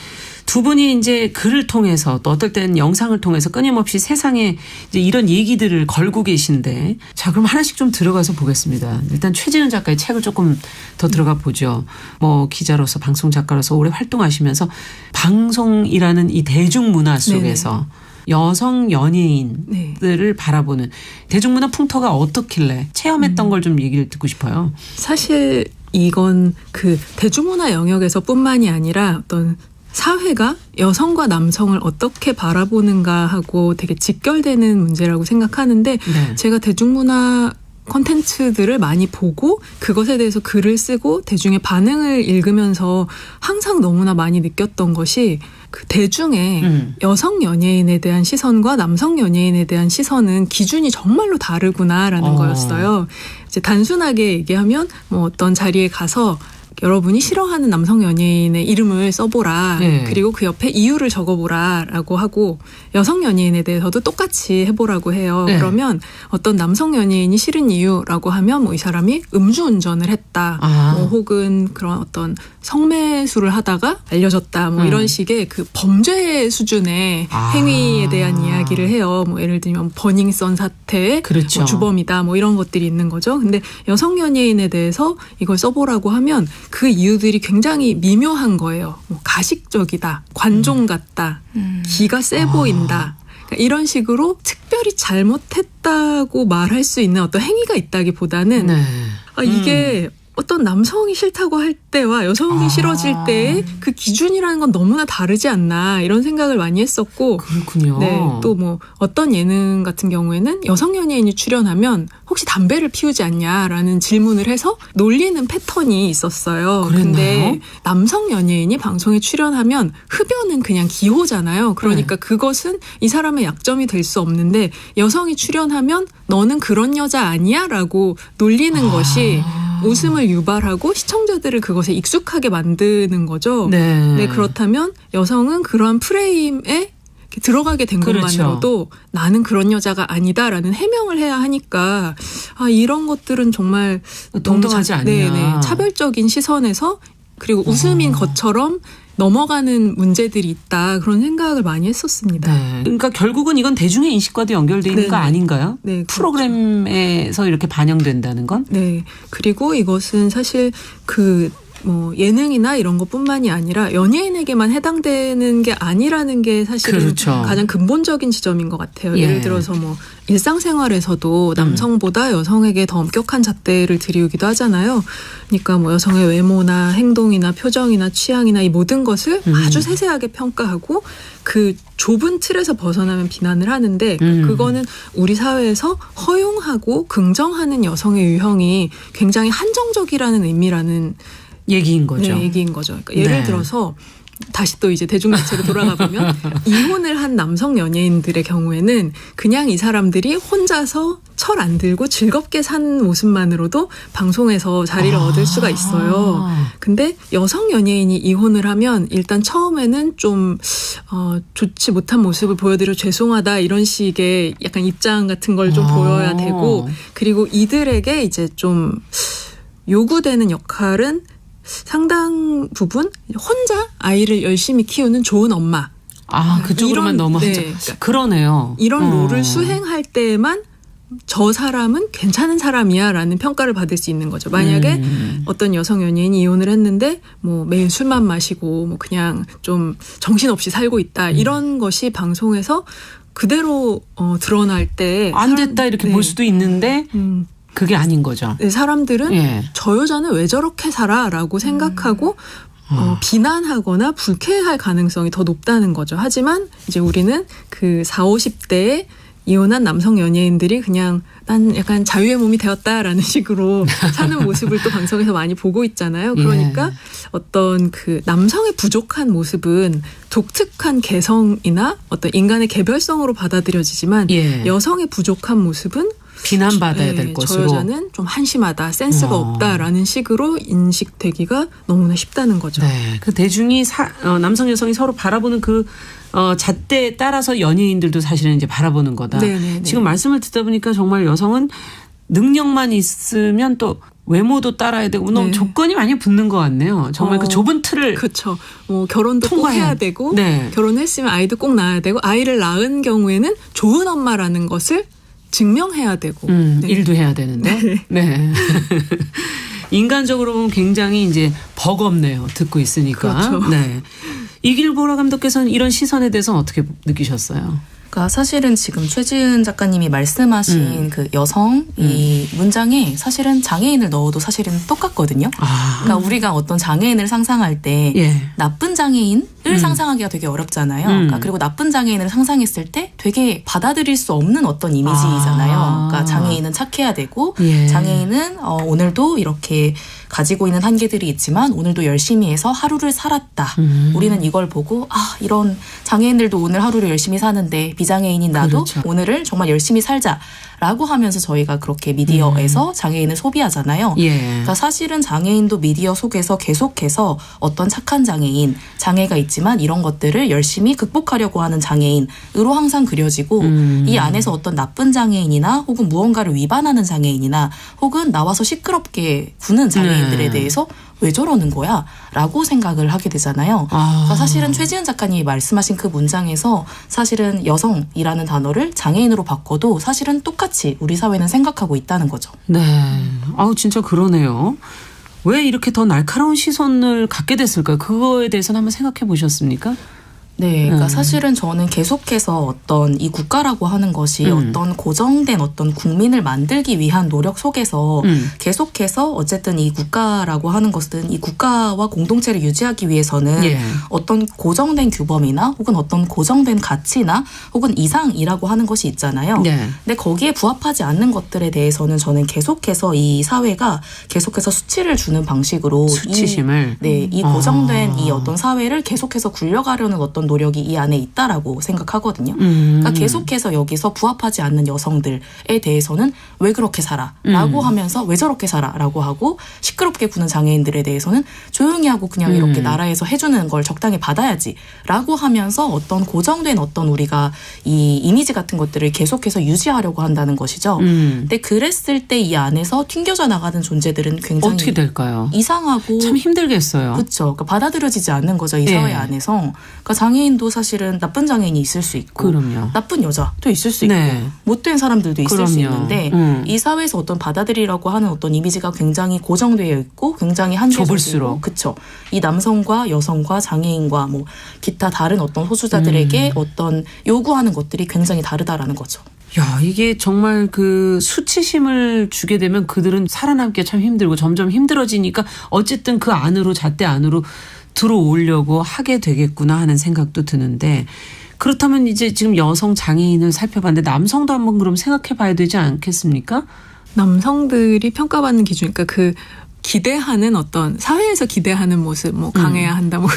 Speaker 5: 두 분이 이제 글을 통해서 또 어떨 때는 영상을 통해서 끊임없이 세상에 이제 이런 얘기들을 걸고 계신데 자, 그럼 하나씩 좀 들어가서 보겠습니다. 일단 최진은 작가의 책을 조금 더 들어가 보죠. 뭐 기자로서 방송 작가로서 오래 활동하시면서 방송이라는 이 대중문화 속에서 여성 연예인들을 바라보는 대중문화 풍토가 어떻길래 체험했던 걸 좀 얘기를 듣고 싶어요.
Speaker 16: 사실 이건 그 대중문화 영역에서뿐만이 아니라 어떤 사회가 여성과 남성을 어떻게 바라보는가 하고 되게 직결되는 문제라고 생각하는데 제가 대중문화 콘텐츠들을 많이 보고 그것에 대해서 글을 쓰고 대중의 반응을 읽으면서 항상 너무나 많이 느꼈던 것이 그 대중의 여성 연예인에 대한 시선과 남성 연예인에 대한 시선은 기준이 정말로 다르구나라는 거였어요. 이제 단순하게 얘기하면 뭐 어떤 자리에 가서 여러분이 싫어하는 남성 연예인의 이름을 써보라.
Speaker 5: 네.
Speaker 16: 그리고 그 옆에 이유를 적어보라 라고 하고 여성 연예인에 대해서도 똑같이 해보라고 해요.
Speaker 5: 네.
Speaker 16: 그러면 어떤 남성 연예인이 싫은 이유라고 하면 뭐 이 사람이 음주운전을 했다. 뭐 혹은 그런 어떤 성매수를 하다가 알려졌다. 뭐 이런 식의 그 범죄 수준의 행위에 대한 이야기를 해요. 뭐 예를 들면 버닝썬 사태,
Speaker 5: 그렇죠.
Speaker 16: 뭐 주범이다. 뭐 이런 것들이 있는 거죠. 근데 여성 연예인에 대해서 이걸 써보라고 하면 그 이유들이 굉장히 미묘한 거예요. 뭐 가식적이다, 관종 같다, 기가 세 보인다. 그러니까 이런 식으로 특별히 잘못했다고 말할 수 있는 어떤 행위가 있다기보다는 이게 어떤 남성이 싫다고 할 때와 여성이 싫어질 때의 그 기준이라는 건 너무나 다르지 않나 이런 생각을 많이 했었고
Speaker 5: 그렇군요.
Speaker 16: 네, 또 뭐 어떤 예능 같은 경우에는 여성 연예인이 출연하면 혹시 담배를 피우지 않냐라는 질문을 해서 놀리는 패턴이 있었어요. 그런데 남성 연예인이 방송에 출연하면 흡연은 그냥 기호잖아요. 그러니까 그것은 이 사람의 약점이 될 수 없는데 여성이 출연하면 너는 그런 여자 아니야? 라고 놀리는 것이 웃음을 유발하고 시청자들을 그것에 익숙하게 만드는 거죠. 네, 그렇다면 여성은 그러한 프레임에 들어가게 된 것만으로도 나는 그런 여자가 아니다라는 해명을 해야 하니까 이런 것들은 정말
Speaker 5: 동등하지 않냐.
Speaker 16: 네네, 차별적인 시선에서 그리고 웃음인 것처럼 넘어가는 문제들이 있다. 그런 생각을 많이 했었습니다.
Speaker 5: 네. 그러니까 결국은 이건 대중의 인식과도 연결되어 있는 거 아닌가요?
Speaker 16: 네,
Speaker 5: 프로그램에서 이렇게 반영된다는 건?
Speaker 16: 네. 그리고 이것은 사실 뭐 예능이나 이런 것뿐만이 아니라 연예인에게만 해당되는 게 아니라는 게 사실은 가장 근본적인 지점인 것 같아요. 예를 들어서 뭐 일상생활에서도 남성보다 여성에게 더 엄격한 잣대를 들이우기도 하잖아요. 그러니까 뭐 여성의 외모나 행동이나 표정이나 취향이나 이 모든 것을 아주 세세하게 평가하고 그 좁은 틀에서 벗어나면 비난을 하는데 그거는 우리 사회에서 허용하고 긍정하는 여성의 유형이 굉장히 한정적이라는 의미라는
Speaker 5: 얘기인 거죠.
Speaker 16: 네, 얘기인 거죠. 그러니까 예를 들어서 다시 또 이제 대중매체로 돌아가 보면 이혼을 한 남성 연예인들의 경우에는 그냥 이 사람들이 혼자서 철 안 들고 즐겁게 산 모습만으로도 방송에서 자리를 얻을 수가 있어요. 근데 여성 연예인이 이혼을 하면 일단 처음에는 좀 좋지 못한 모습을 보여드려 죄송하다 이런 식의 약간 입장 같은 걸 좀 보여야 되고, 그리고 이들에게 이제 좀 요구되는 역할은 상당 부분 혼자 아이를 열심히 키우는 좋은 엄마.
Speaker 5: 그쪽으로만 너무 하죠. 그러네요.
Speaker 16: 이런 롤을 수행할 때에만 저 사람은 괜찮은 사람이야 라는 평가를 받을 수 있는 거죠. 만약에 어떤 여성 연예인이 이혼을 했는데 뭐 매일 술만 마시고 뭐 그냥 좀 정신없이 살고 있다. 이런 것이 방송에서 그대로 드러날 때
Speaker 5: 안 됐다 이렇게 볼 수도 있는데 그게 아닌 거죠.
Speaker 16: 네, 사람들은 저 여자는 왜 저렇게 살아라고 생각하고 비난하거나 불쾌할 가능성이 더 높다는 거죠. 하지만 이제 우리는 그 40, 50대에 이혼한 남성 연예인들이 그냥 난 약간 자유의 몸이 되었다라는 식으로 사는 모습을 또 방송에서 많이 보고 있잖아요. 그러니까 어떤 그 남성의 부족한 모습은 독특한 개성이나 어떤 인간의 개별성으로 받아들여지지만 여성의 부족한 모습은
Speaker 5: 비난받아야 될 것으로.
Speaker 16: 저 여자는 좀 한심하다, 센스가 없다라는 식으로 인식되기가 너무나 쉽다는 거죠.
Speaker 5: 네, 그 대중이 남성 여성이 서로 바라보는 그 잣대에 따라서 연예인들도 사실은 이제 바라보는 거다.
Speaker 16: 네네네.
Speaker 5: 지금 말씀을 듣다 보니까 정말 여성은 능력만 있으면 또 외모도 따라야 되고 너무 조건이 많이 붙는 것 같네요. 정말 그 좁은 틀을
Speaker 16: 그렇죠. 뭐 결혼도 꼭
Speaker 5: 통과해야
Speaker 16: 해야 되고 결혼했으면 아이도 꼭 낳아야 되고 아이를 낳은 경우에는 좋은 엄마라는 것을 증명해야 되고
Speaker 5: 일도 해야 되는데 네. 인간적으로 보면 굉장히 이제 버겁네요. 듣고 있으니까.
Speaker 16: 그렇죠.
Speaker 5: 네. 이길보라 감독께서는 이런 시선에 대해서는 어떻게 느끼셨어요?
Speaker 17: 그러니까 사실은 지금 최지은 작가님이 말씀하신 그 여성 이 문장에 사실은 장애인을 넣어도 사실은 똑같거든요. 그러니까 우리가 어떤 장애인을 상상할 때 나쁜 장애인을 상상하기가 되게 어렵잖아요. 그러니까 그리고 나쁜 장애인을 상상했을 때 되게 받아들일 수 없는 어떤 이미지잖아요. 그러니까 장애인은 착해야 되고 장애인은 오늘도 이렇게 가지고 있는 한계들이 있지만 오늘도 열심히 해서 하루를 살았다. 우리는 이걸 보고 이런 장애인들도 오늘 하루를 열심히 사는데 비장애인인 나도 오늘을 정말 열심히 살자라고 하면서 저희가 그렇게 미디어에서 장애인을 소비하잖아요. 그러니까 사실은 장애인도 미디어 속에서 계속해서 어떤 착한 장애인, 장애가 있지만 이런 것들을 열심히 극복하려고 하는 장애인으로 항상 그려지고 이 안에서 어떤 나쁜 장애인이나 혹은 무언가를 위반하는 장애인이나 혹은 나와서 시끄럽게 구는 장애인들에 대해서 왜 저러는 거야? 라고 생각을 하게 되잖아요. 그러니까 사실은 최지은 작가님이 말씀하신 그 문장에서 사실은 여성이라는 단어를 장애인으로 바꿔도 사실은 똑같이 우리 사회는 생각하고 있다는 거죠.
Speaker 5: 네. 진짜 그러네요. 왜 이렇게 더 날카로운 시선을 갖게 됐을까요? 그거에 대해서는 한번 생각해 보셨습니까?
Speaker 17: 네, 그러니까 사실은 저는 계속해서 어떤 이 국가라고 하는 것이 어떤 고정된 어떤 국민을 만들기 위한 노력 속에서 계속해서 어쨌든 이 국가라고 하는 것은 이 국가와 공동체를 유지하기 위해서는 어떤 고정된 규범이나 혹은 어떤 고정된 가치나 혹은 이상이라고 하는 것이 있잖아요. 근데 거기에 부합하지 않는 것들에 대해서는 저는 계속해서 이 사회가 계속해서 수치를 주는 방식으로
Speaker 5: 수치심을
Speaker 17: 이 고정된 이 어떤 사회를 계속해서 굴려가려는 어떤 노력이 이 안에 있다라고 생각하거든요. 그러니까 계속해서 여기서 부합하지 않는 여성들에 대해서는 왜 그렇게 살아라고 하면서 왜 저렇게 살아라고 하고 시끄럽게 구는 장애인들에 대해서는 조용히 하고 그냥 이렇게 나라에서 해주는 걸 적당히 받아야지라고 하면서 어떤 고정된 어떤 우리가 이 이미지 같은 것들을 계속해서 유지하려고 한다는 것이죠. 근데 그랬을 때 이 안에서 튕겨져 나가는 존재들은 굉장히
Speaker 5: 어떻게 될까요?
Speaker 17: 이상하고
Speaker 5: 참 힘들겠어요.
Speaker 17: 그렇죠. 그러니까 받아들여지지 않는 거죠. 이 사회 안에서. 그러니까 장애인도 사실은 나쁜 장애인이 있을 수 있고 나쁜 여자도 있을 수 있고 못된 사람들도 있을 수 있는데 이 사회에서 어떤 받아들이라고 하는 어떤 이미지가 굉장히 고정되어 있고 굉장히 한계적이고 그렇죠. 이 남성과 여성과 장애인과 뭐 기타 다른 어떤 소수자들에게 어떤 요구하는 것들이 굉장히 다르다라는 거죠.
Speaker 5: 야, 이게 정말 그 수치심을 주게 되면 그들은 살아남기가 참 힘들고 점점 힘들어지니까 어쨌든 그 안으로 잣대 안으로 들어오려고 하게 되겠구나 하는 생각도 드는데, 그렇다면 이제 지금 여성 장애인을 살펴봤는데 남성도 한번 그럼 생각해 봐야 되지 않겠습니까?
Speaker 16: 남성들이 평가받는 기준, 그러니까 그 기대하는 어떤 사회에서 기대하는 모습, 뭐 강해야 한다, 뭐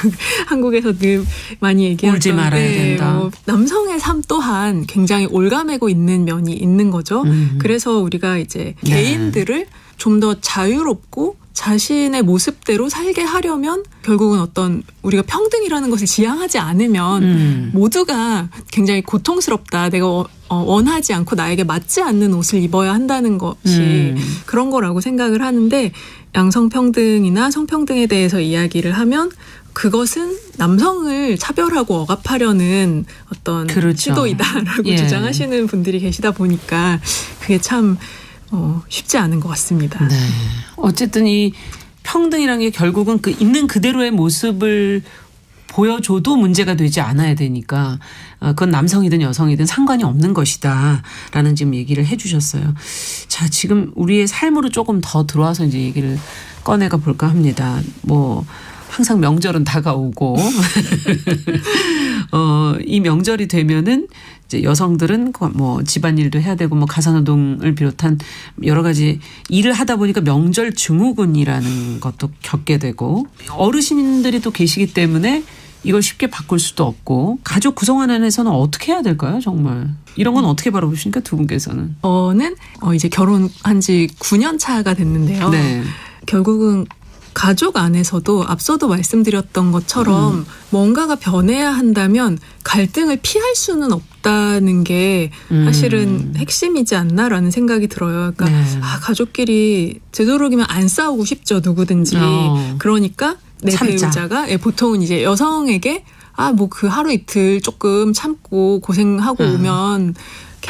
Speaker 16: 한국에서 늘 많이 얘기하던
Speaker 5: 울지 말아야 된다.
Speaker 16: 뭐 남성의 삶 또한 굉장히 올가매고 있는 면이 있는 거죠. 그래서 우리가 이제 개인들을 좀 더 자유롭고 자신의 모습대로 살게 하려면 결국은 어떤 우리가 평등이라는 것을 지향하지 않으면 모두가 굉장히 고통스럽다. 내가 원하지 않고 나에게 맞지 않는 옷을 입어야 한다는 것이 그런 거라고 생각을 하는데 양성평등이나 성평등에 대해서 이야기를 하면 그것은 남성을 차별하고 억압하려는 어떤 시도이다라고 주장하시는 분들이 계시다 보니까 그게 참 쉽지 않은 것 같습니다.
Speaker 5: 네. 어쨌든 이 평등이라는 게 결국은 그 있는 그대로의 모습을 보여줘도 문제가 되지 않아야 되니까 그건 남성이든 여성이든 상관이 없는 것이다 라는 지금 얘기를 해 주셨어요. 자, 지금 우리의 삶으로 조금 더 들어와서 이제 얘기를 꺼내가 볼까 합니다. 뭐 항상 명절은 다가오고 이 명절이 되면은 이제 여성들은 뭐 집안일도 해야 되고 뭐 가사노동을 비롯한 여러 가지 일을 하다 보니까 명절 증후군이라는 것도 겪게 되고 어르신들이 또 계시기 때문에 이걸 쉽게 바꿀 수도 없고 가족 구성원 안에서는 어떻게 해야 될까요? 정말 이런 건 어떻게 바라보십니까? 두 분께서는.
Speaker 16: 저는 이제 결혼한 지 9년 차가 됐는데요.
Speaker 5: 네.
Speaker 16: 결국은 가족 안에서도 앞서도 말씀드렸던 것처럼 뭔가가 변해야 한다면 갈등을 피할 수는 없다는 게 사실은 핵심이지 않나라는 생각이 들어요. 그러니까 가족끼리 되도록이면 안 싸우고 싶죠. 누구든지. 그러니까 내 배우자가 보통은 이제 여성에게 뭐 그 하루 이틀 조금 참고 고생하고 오면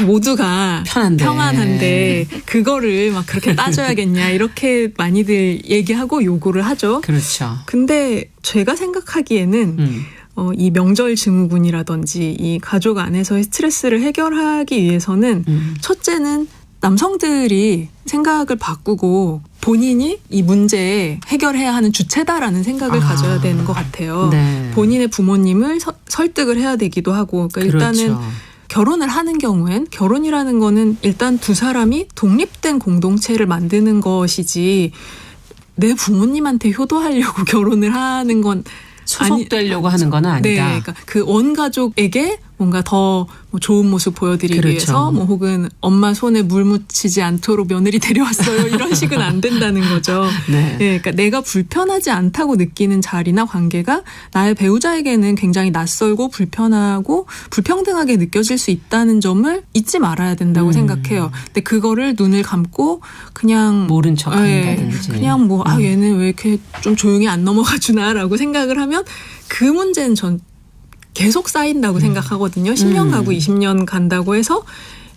Speaker 16: 모두가 평안한데 그거를 막 그렇게 따져야겠냐 이렇게 많이들 얘기하고 요구를 하죠.
Speaker 5: 그렇죠.
Speaker 16: 근데 제가 생각하기에는 이 명절 증후군이라든지 이 가족 안에서의 스트레스를 해결하기 위해서는 첫째는 남성들이 생각을 바꾸고 본인이 이 문제에 해결해야 하는 주체다라는 생각을 가져야 되는 것 같아요.
Speaker 5: 네.
Speaker 16: 본인의 부모님을 설득을 해야 되기도 하고 그러니까 일단은 결혼을 하는 경우엔 결혼이라는 거는 일단 두 사람이 독립된 공동체를 만드는 것이지 내 부모님한테 효도하려고 결혼을 하는 건
Speaker 5: 소속되려고 하는 건 아니다.
Speaker 16: 네, 그러니까 그 원 가족에게 뭔가 더 뭐 좋은 모습 보여드리기 위해서 뭐 혹은 엄마 손에 물 묻히지 않도록 며느리 데려왔어요. 이런 식은 안 된다는 거죠.
Speaker 5: 네.
Speaker 16: 네, 그러니까 내가 불편하지 않다고 느끼는 자리나 관계가 나의 배우자에게는 굉장히 낯설고 불편하고 불평등하게 느껴질 수 있다는 점을 잊지 말아야 된다고 생각해요. 근데 그거를 눈을 감고 그냥
Speaker 5: 모른 척한다든지
Speaker 16: 그냥 뭐 얘는 왜 이렇게 좀 조용히 안 넘어가 주나라고 생각을 하면 그 문제는 전 계속 쌓인다고 생각하거든요. 10년 가고 20년 간다고 해서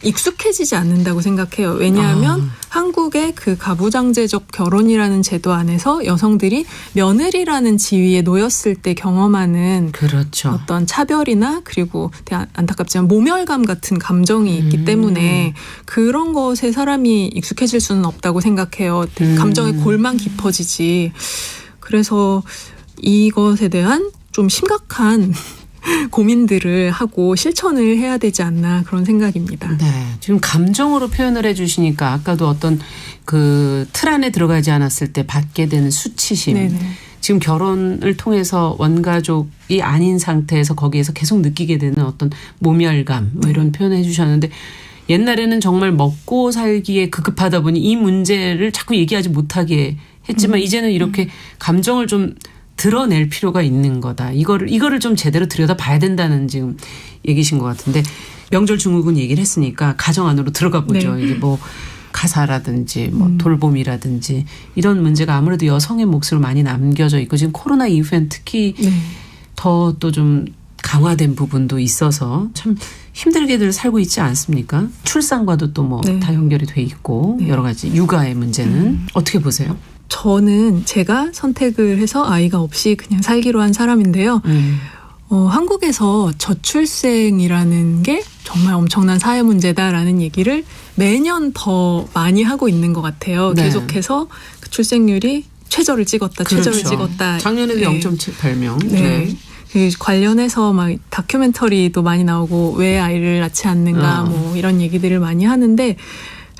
Speaker 16: 익숙해지지 않는다고 생각해요. 왜냐하면 한국의 그 가부장제적 결혼이라는 제도 안에서 여성들이 며느리라는 지위에 놓였을 때 경험하는 어떤 차별이나 그리고 되게 안타깝지만 모멸감 같은 감정이 있기 때문에 그런 것에 사람이 익숙해질 수는 없다고 생각해요. 감정의 골만 깊어지지. 그래서 이것에 대한 좀 심각한 고민들을 하고 실천을 해야 되지 않나 그런 생각입니다.
Speaker 5: 네, 지금 감정으로 표현을 해주시니까 아까도 어떤 그 틀 안에 들어가지 않았을 때 받게 되는 수치심. 네네. 지금 결혼을 통해서 원가족이 아닌 상태에서 거기에서 계속 느끼게 되는 어떤 모멸감 뭐 이런 표현을 해주셨는데 옛날에는 정말 먹고 살기에 급급하다 보니 이 문제를 자꾸 얘기하지 못하게 했지만 이제는 이렇게 감정을 좀 드러낼 필요가 있는 거다. 이거를 좀 제대로 들여다 봐야 된다는 지금 얘기신 것 같은데 명절 증후군 얘기를 했으니까 가정 안으로 들어가 보죠. 이제 뭐 가사라든지 뭐 돌봄이라든지 이런 문제가 아무래도 여성의 몫으로 많이 남겨져 있고 지금 코로나 이후엔 특히 더 또 좀 강화된 부분도 있어서 참 힘들게들 살고 있지 않습니까? 출산과도 또 뭐 다 연결이 돼 있고 여러 가지 육아의 문제는 어떻게 보세요?
Speaker 16: 저는 제가 선택을 해서 아이가 없이 그냥 살기로 한 사람인데요. 한국에서 저출생이라는 게 정말 엄청난 사회 문제다라는 얘기를 매년 더 많이 하고 있는 것 같아요. 계속해서 그 출생률이 최저를 찍었다. 최저를 찍었다.
Speaker 5: 작년에도 0.78명.
Speaker 16: 네. 그 관련해서 막 다큐멘터리도 많이 나오고 왜 아이를 낳지 않는가 뭐 이런 얘기들을 많이 하는데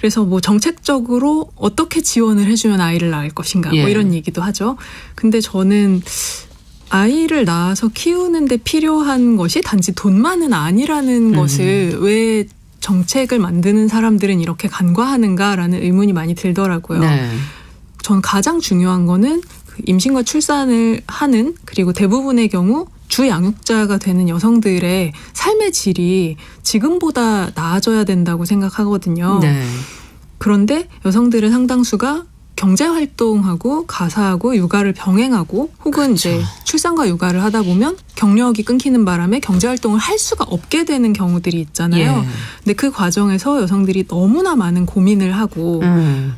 Speaker 16: 그래서 뭐 정책적으로 어떻게 지원을 해주면 아이를 낳을 것인가 뭐 이런 얘기도 하죠. 근데 저는 아이를 낳아서 키우는데 필요한 것이 단지 돈만은 아니라는 것을 왜 정책을 만드는 사람들은 이렇게 간과하는가라는 의문이 많이 들더라고요. 전 가장 중요한 거는 임신과 출산을 하는, 그리고 대부분의 경우 주 양육자가 되는 여성들의 삶의 질이 지금보다 나아져야 된다고 생각하거든요. 그런데 여성들의 상당수가 경제활동하고 가사하고 육아를 병행하고 혹은 이제 출산과 육아를 하다 보면 경력이 끊기는 바람에 경제활동을 할 수가 없게 되는 경우들이 있잖아요. 근데 그 과정에서 여성들이 너무나 많은 고민을 하고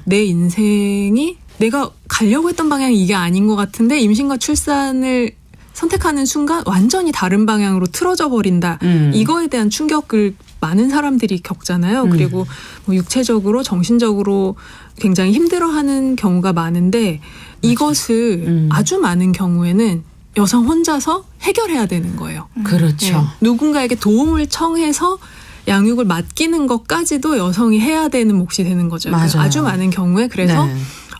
Speaker 16: 내 인생이 내가 가려고 했던 방향이 이게 아닌 것 같은데 임신과 출산을 선택하는 순간 완전히 다른 방향으로 틀어져 버린다. 이거에 대한 충격을 많은 사람들이 겪잖아요. 그리고 뭐 육체적으로 정신적으로 굉장히 힘들어하는 경우가 많은데 이것을 아주 많은 경우에는 여성 혼자서 해결해야 되는 거예요.
Speaker 5: 그렇죠.
Speaker 16: 누군가에게 도움을 청해서 양육을 맡기는 것까지도 여성이 해야 되는 몫이 되는 거죠.
Speaker 5: 맞아요.
Speaker 16: 아주 많은 경우에. 그래서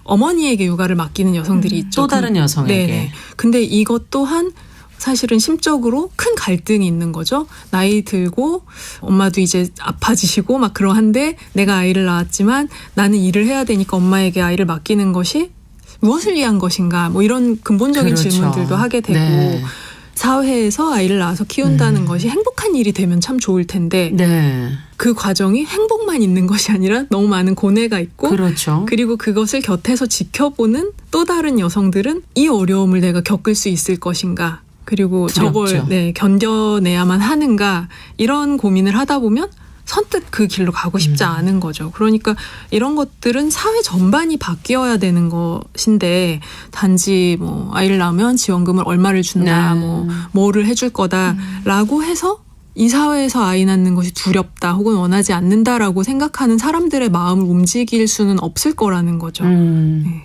Speaker 16: 어머니에게 육아를 맡기는 여성들이 있죠.
Speaker 5: 또 다른 여성에게.
Speaker 16: 네. 근데 이것 또한 사실은 심적으로 큰 갈등이 있는 거죠. 나이 들고 엄마도 이제 아파지시고 막 그러한데 내가 아이를 낳았지만 나는 일을 해야 되니까 엄마에게 아이를 맡기는 것이 무엇을 위한 것인가, 뭐 이런 근본적인 질문들도 하게 되고 사회에서 아이를 낳아서 키운다는 것이 행복한 일이 되면 참 좋을 텐데 그 과정이 행복만 있는 것이 아니라 너무 많은 고뇌가 있고 그리고 그것을 곁에서 지켜보는 또 다른 여성들은 이 어려움을 내가 겪을 수 있을 것인가, 그리고 저걸 견뎌내야만 하는가, 이런 고민을 하다 보면 선뜻 그 길로 가고 싶지 않은 거죠. 그러니까 이런 것들은 사회 전반이 바뀌어야 되는 것인데 단지 뭐 아이를 낳으면 지원금을 얼마를 준다, 뭐를 해줄 거다라고 해서 이 사회에서 아이 낳는 것이 두렵다 혹은 원하지 않는다라고 생각하는 사람들의 마음을 움직일 수는 없을 거라는 거죠.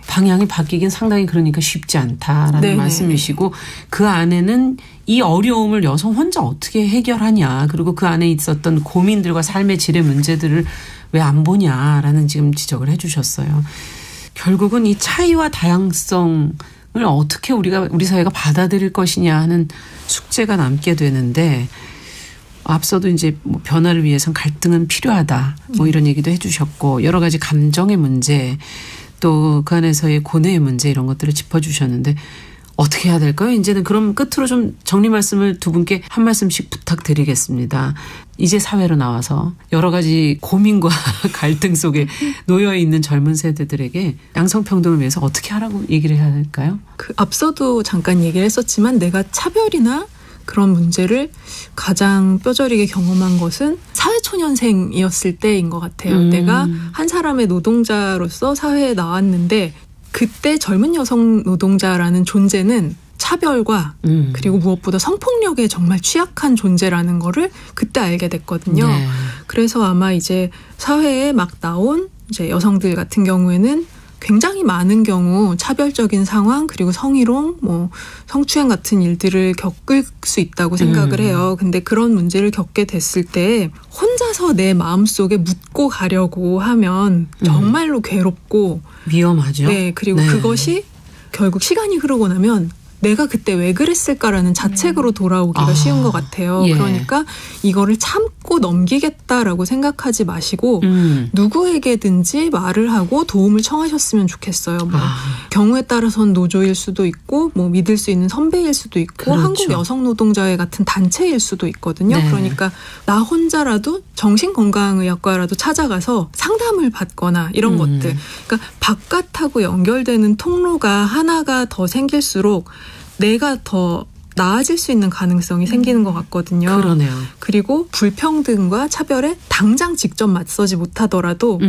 Speaker 5: 방향이 바뀌긴 상당히 그러니까 쉽지 않다라는 말씀이시고, 그 안에는 이 어려움을 여성 혼자 어떻게 해결하냐, 그리고 그 안에 있었던 고민들과 삶의 질의 문제들을 왜 안 보냐라는 지금 지적을 해주셨어요. 결국은 이 차이와 다양성을 어떻게 우리 사회가 받아들일 것이냐 하는 숙제가 남게 되는데, 앞서도 이제 뭐 변화를 위해선 갈등은 필요하다, 뭐 이런 얘기도 해주셨고, 여러 가지 감정의 문제, 또 그 안에서의 고뇌의 문제, 이런 것들을 짚어주셨는데 어떻게 해야 될까요? 이제는 그럼 끝으로 좀 정리 말씀을 두 분께 한 말씀씩 부탁드리겠습니다. 이제 사회로 나와서 여러 가지 고민과 갈등 속에 놓여 있는 젊은 세대들에게 양성평등을 위해서 어떻게 하라고 얘기를 해야 될까요?
Speaker 16: 앞서도 잠깐 얘기를 했었지만 내가 차별이나 그런 문제를 가장 뼈저리게 경험한 것은 사회초년생이었을 때인 것 같아요. 내가 한 사람의 노동자로서 사회에 나왔는데 그때 젊은 여성 노동자라는 존재는 차별과 그리고 무엇보다 성폭력에 정말 취약한 존재라는 거를 그때 알게 됐거든요. 그래서 아마 이제 사회에 막 나온 이제 여성들 같은 경우에는 굉장히 많은 경우 차별적인 상황, 그리고 성희롱, 뭐 성추행 같은 일들을 겪을 수 있다고 생각을 해요. 근데 그런 문제를 겪게 됐을 때 혼자서 내 마음속에 묻고 가려고 하면 정말로 괴롭고
Speaker 5: 위험하죠.
Speaker 16: 네, 그리고 그것이 결국 시간이 흐르고 나면 내가 그때 왜 그랬을까라는 자책으로 돌아오기가 쉬운 것 같아요. 그러니까 이거를 참고 넘기겠다라고 생각하지 마시고 누구에게든지 말을 하고 도움을 청하셨으면 좋겠어요. 뭐 경우에 따라서는 노조일 수도 있고 뭐 믿을 수 있는 선배일 수도 있고 한국 여성노동자회 같은 단체일 수도 있거든요. 그러니까 나 혼자라도 정신건강의학과라도 찾아가서 상담을 받거나 이런 것들. 그러니까 바깥하고 연결되는 통로가 하나가 더 생길수록 내가 더 나아질 수 있는 가능성이 생기는 것 같거든요.
Speaker 5: 그러네요.
Speaker 16: 그리고 불평등과 차별에 당장 직접 맞서지 못하더라도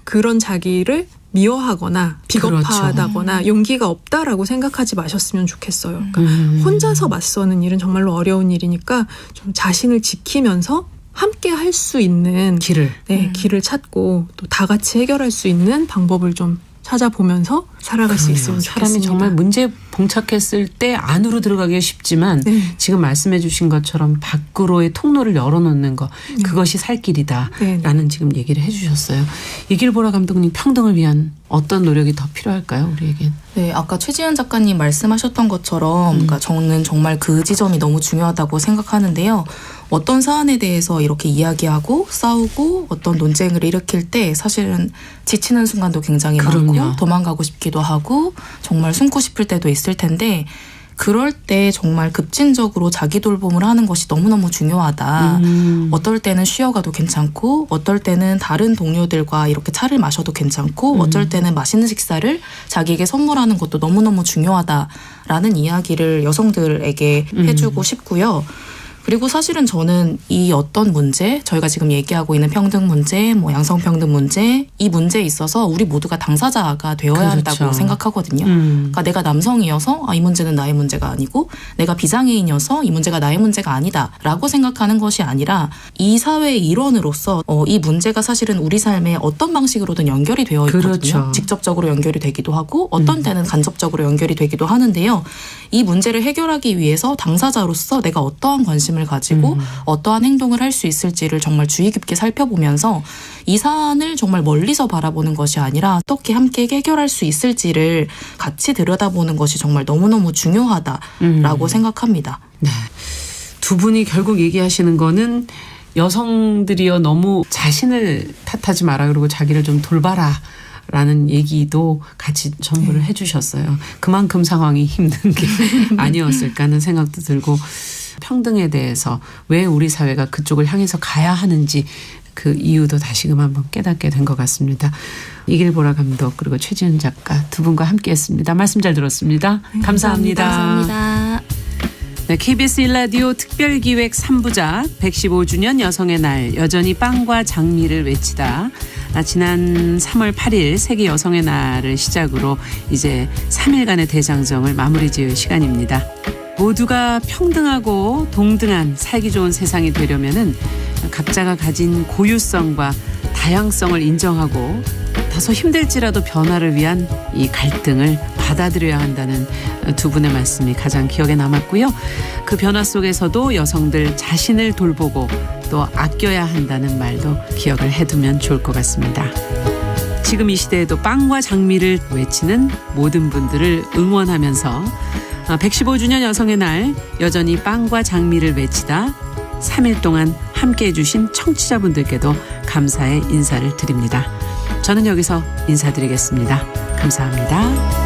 Speaker 16: 그런 자기를 미워하거나 비겁하다거나 용기가 없다라고 생각하지 마셨으면 좋겠어요. 그러니까 혼자서 맞서는 일은 정말로 어려운 일이니까 좀 자신을 지키면서 함께 할 수 있는 길을 찾고 또 다 같이 해결할 수 있는 방법을 좀 찾아보면서 살아갈 수 있으면 좋겠습니다.
Speaker 5: 사람이 정말 문제 봉착했을 때 안으로 들어가기가 쉽지만 지금 말씀해 주신 것처럼 밖으로의 통로를 열어놓는 거 그것이 살 길이다라는 지금 얘기를 해 주셨어요. 이길보라 감독님 평등을 위한 어떤 노력이 더 필요할까요? 우리에겐.
Speaker 17: 네, 아까 최지은 작가님 말씀하셨던 것처럼 그러니까 저는 정말 그 지점이 너무 중요하다고 생각하는데요. 어떤 사안에 대해서 이렇게 이야기하고 싸우고 어떤 논쟁을 일으킬 때 사실은 지치는 순간도 굉장히 많고 도망가고 싶기도 하고 정말 숨고 싶을 때도 있을 텐데 그럴 때 정말 급진적으로 자기 돌봄을 하는 것이 너무너무 중요하다. 어떨 때는 쉬어가도 괜찮고 어떨 때는 다른 동료들과 이렇게 차를 마셔도 괜찮고 어쩔 때는 맛있는 식사를 자기에게 선물하는 것도 너무너무 중요하다라는 이야기를 여성들에게 해주고 싶고요. 그리고 사실은 저는 이 어떤 문제, 저희가 지금 얘기하고 있는 평등 문제, 뭐 양성평등 문제, 이 문제에 있어서 우리 모두가 당사자가 되어야 한다고 생각하거든요. 그러니까 내가 남성이어서 이 문제는 나의 문제가 아니고 내가 비장애인이어서 이 문제가 나의 문제가 아니다라고 생각하는 것이 아니라 이 사회의 일원으로서 이 문제가 사실은 우리 삶에 어떤 방식으로든 연결이 되어 있거든요. 직접적으로 연결이 되기도 하고 어떤 때는 간접적으로 연결이 되기도 하는데요. 이 문제를 해결하기 위해서 당사자로서 내가 어떠한 관심을 가지고 어떠한 행동을 할 수 있을지를 정말 주의 깊게 살펴보면서 이 사안을 정말 멀리서 바라보는 것이 아니라 어떻게 함께 해결할 수 있을지를 같이 들여다보는 것이 정말 너무너무 중요하다라고 생각합니다.
Speaker 5: 네. 두 분이 결국 얘기하시는 거는 여성들이여 너무 자신을 탓하지 마라 그러고 자기를 좀 돌봐라. 라는 얘기도 같이 전부를 해주셨어요. 그만큼 상황이 힘든 게 아니었을까 하는 생각도 들고 평등에 대해서 왜 우리 사회가 그쪽을 향해서 가야 하는지 그 이유도 다시금 한번 깨닫게 된 것 같습니다. 이길보라 감독 그리고 최지은 작가 두 분과 함께했습니다. 말씀 잘 들었습니다. 감사합니다.
Speaker 17: 감사합니다.
Speaker 5: 네, KBS 1라디오 특별기획 3부작 115주년 여성의 날 여전히 빵과 장미를 외치다. 지난 3월 8일 세계 여성의 날을 시작으로 이제 3일간의 대장정을 마무리 지을 시간입니다. 모두가 평등하고 동등한 살기 좋은 세상이 되려면은 각자가 가진 고유성과 다양성을 인정하고 다소 힘들지라도 변화를 위한 이 갈등을 받아들여야 한다는 두 분의 말씀이 가장 기억에 남았고요. 그 변화 속에서도 여성들 자신을 돌보고 또 아껴야 한다는 말도 기억을 해두면 좋을 것 같습니다. 지금 이 시대에도 빵과 장미를 외치는 모든 분들을 응원하면서 115주년 여성의 날 여전히 빵과 장미를 외치다 3일 동안 함께해 주신 청취자분들께도 감사의 인사를 드립니다. 저는 여기서 인사드리겠습니다. 감사합니다.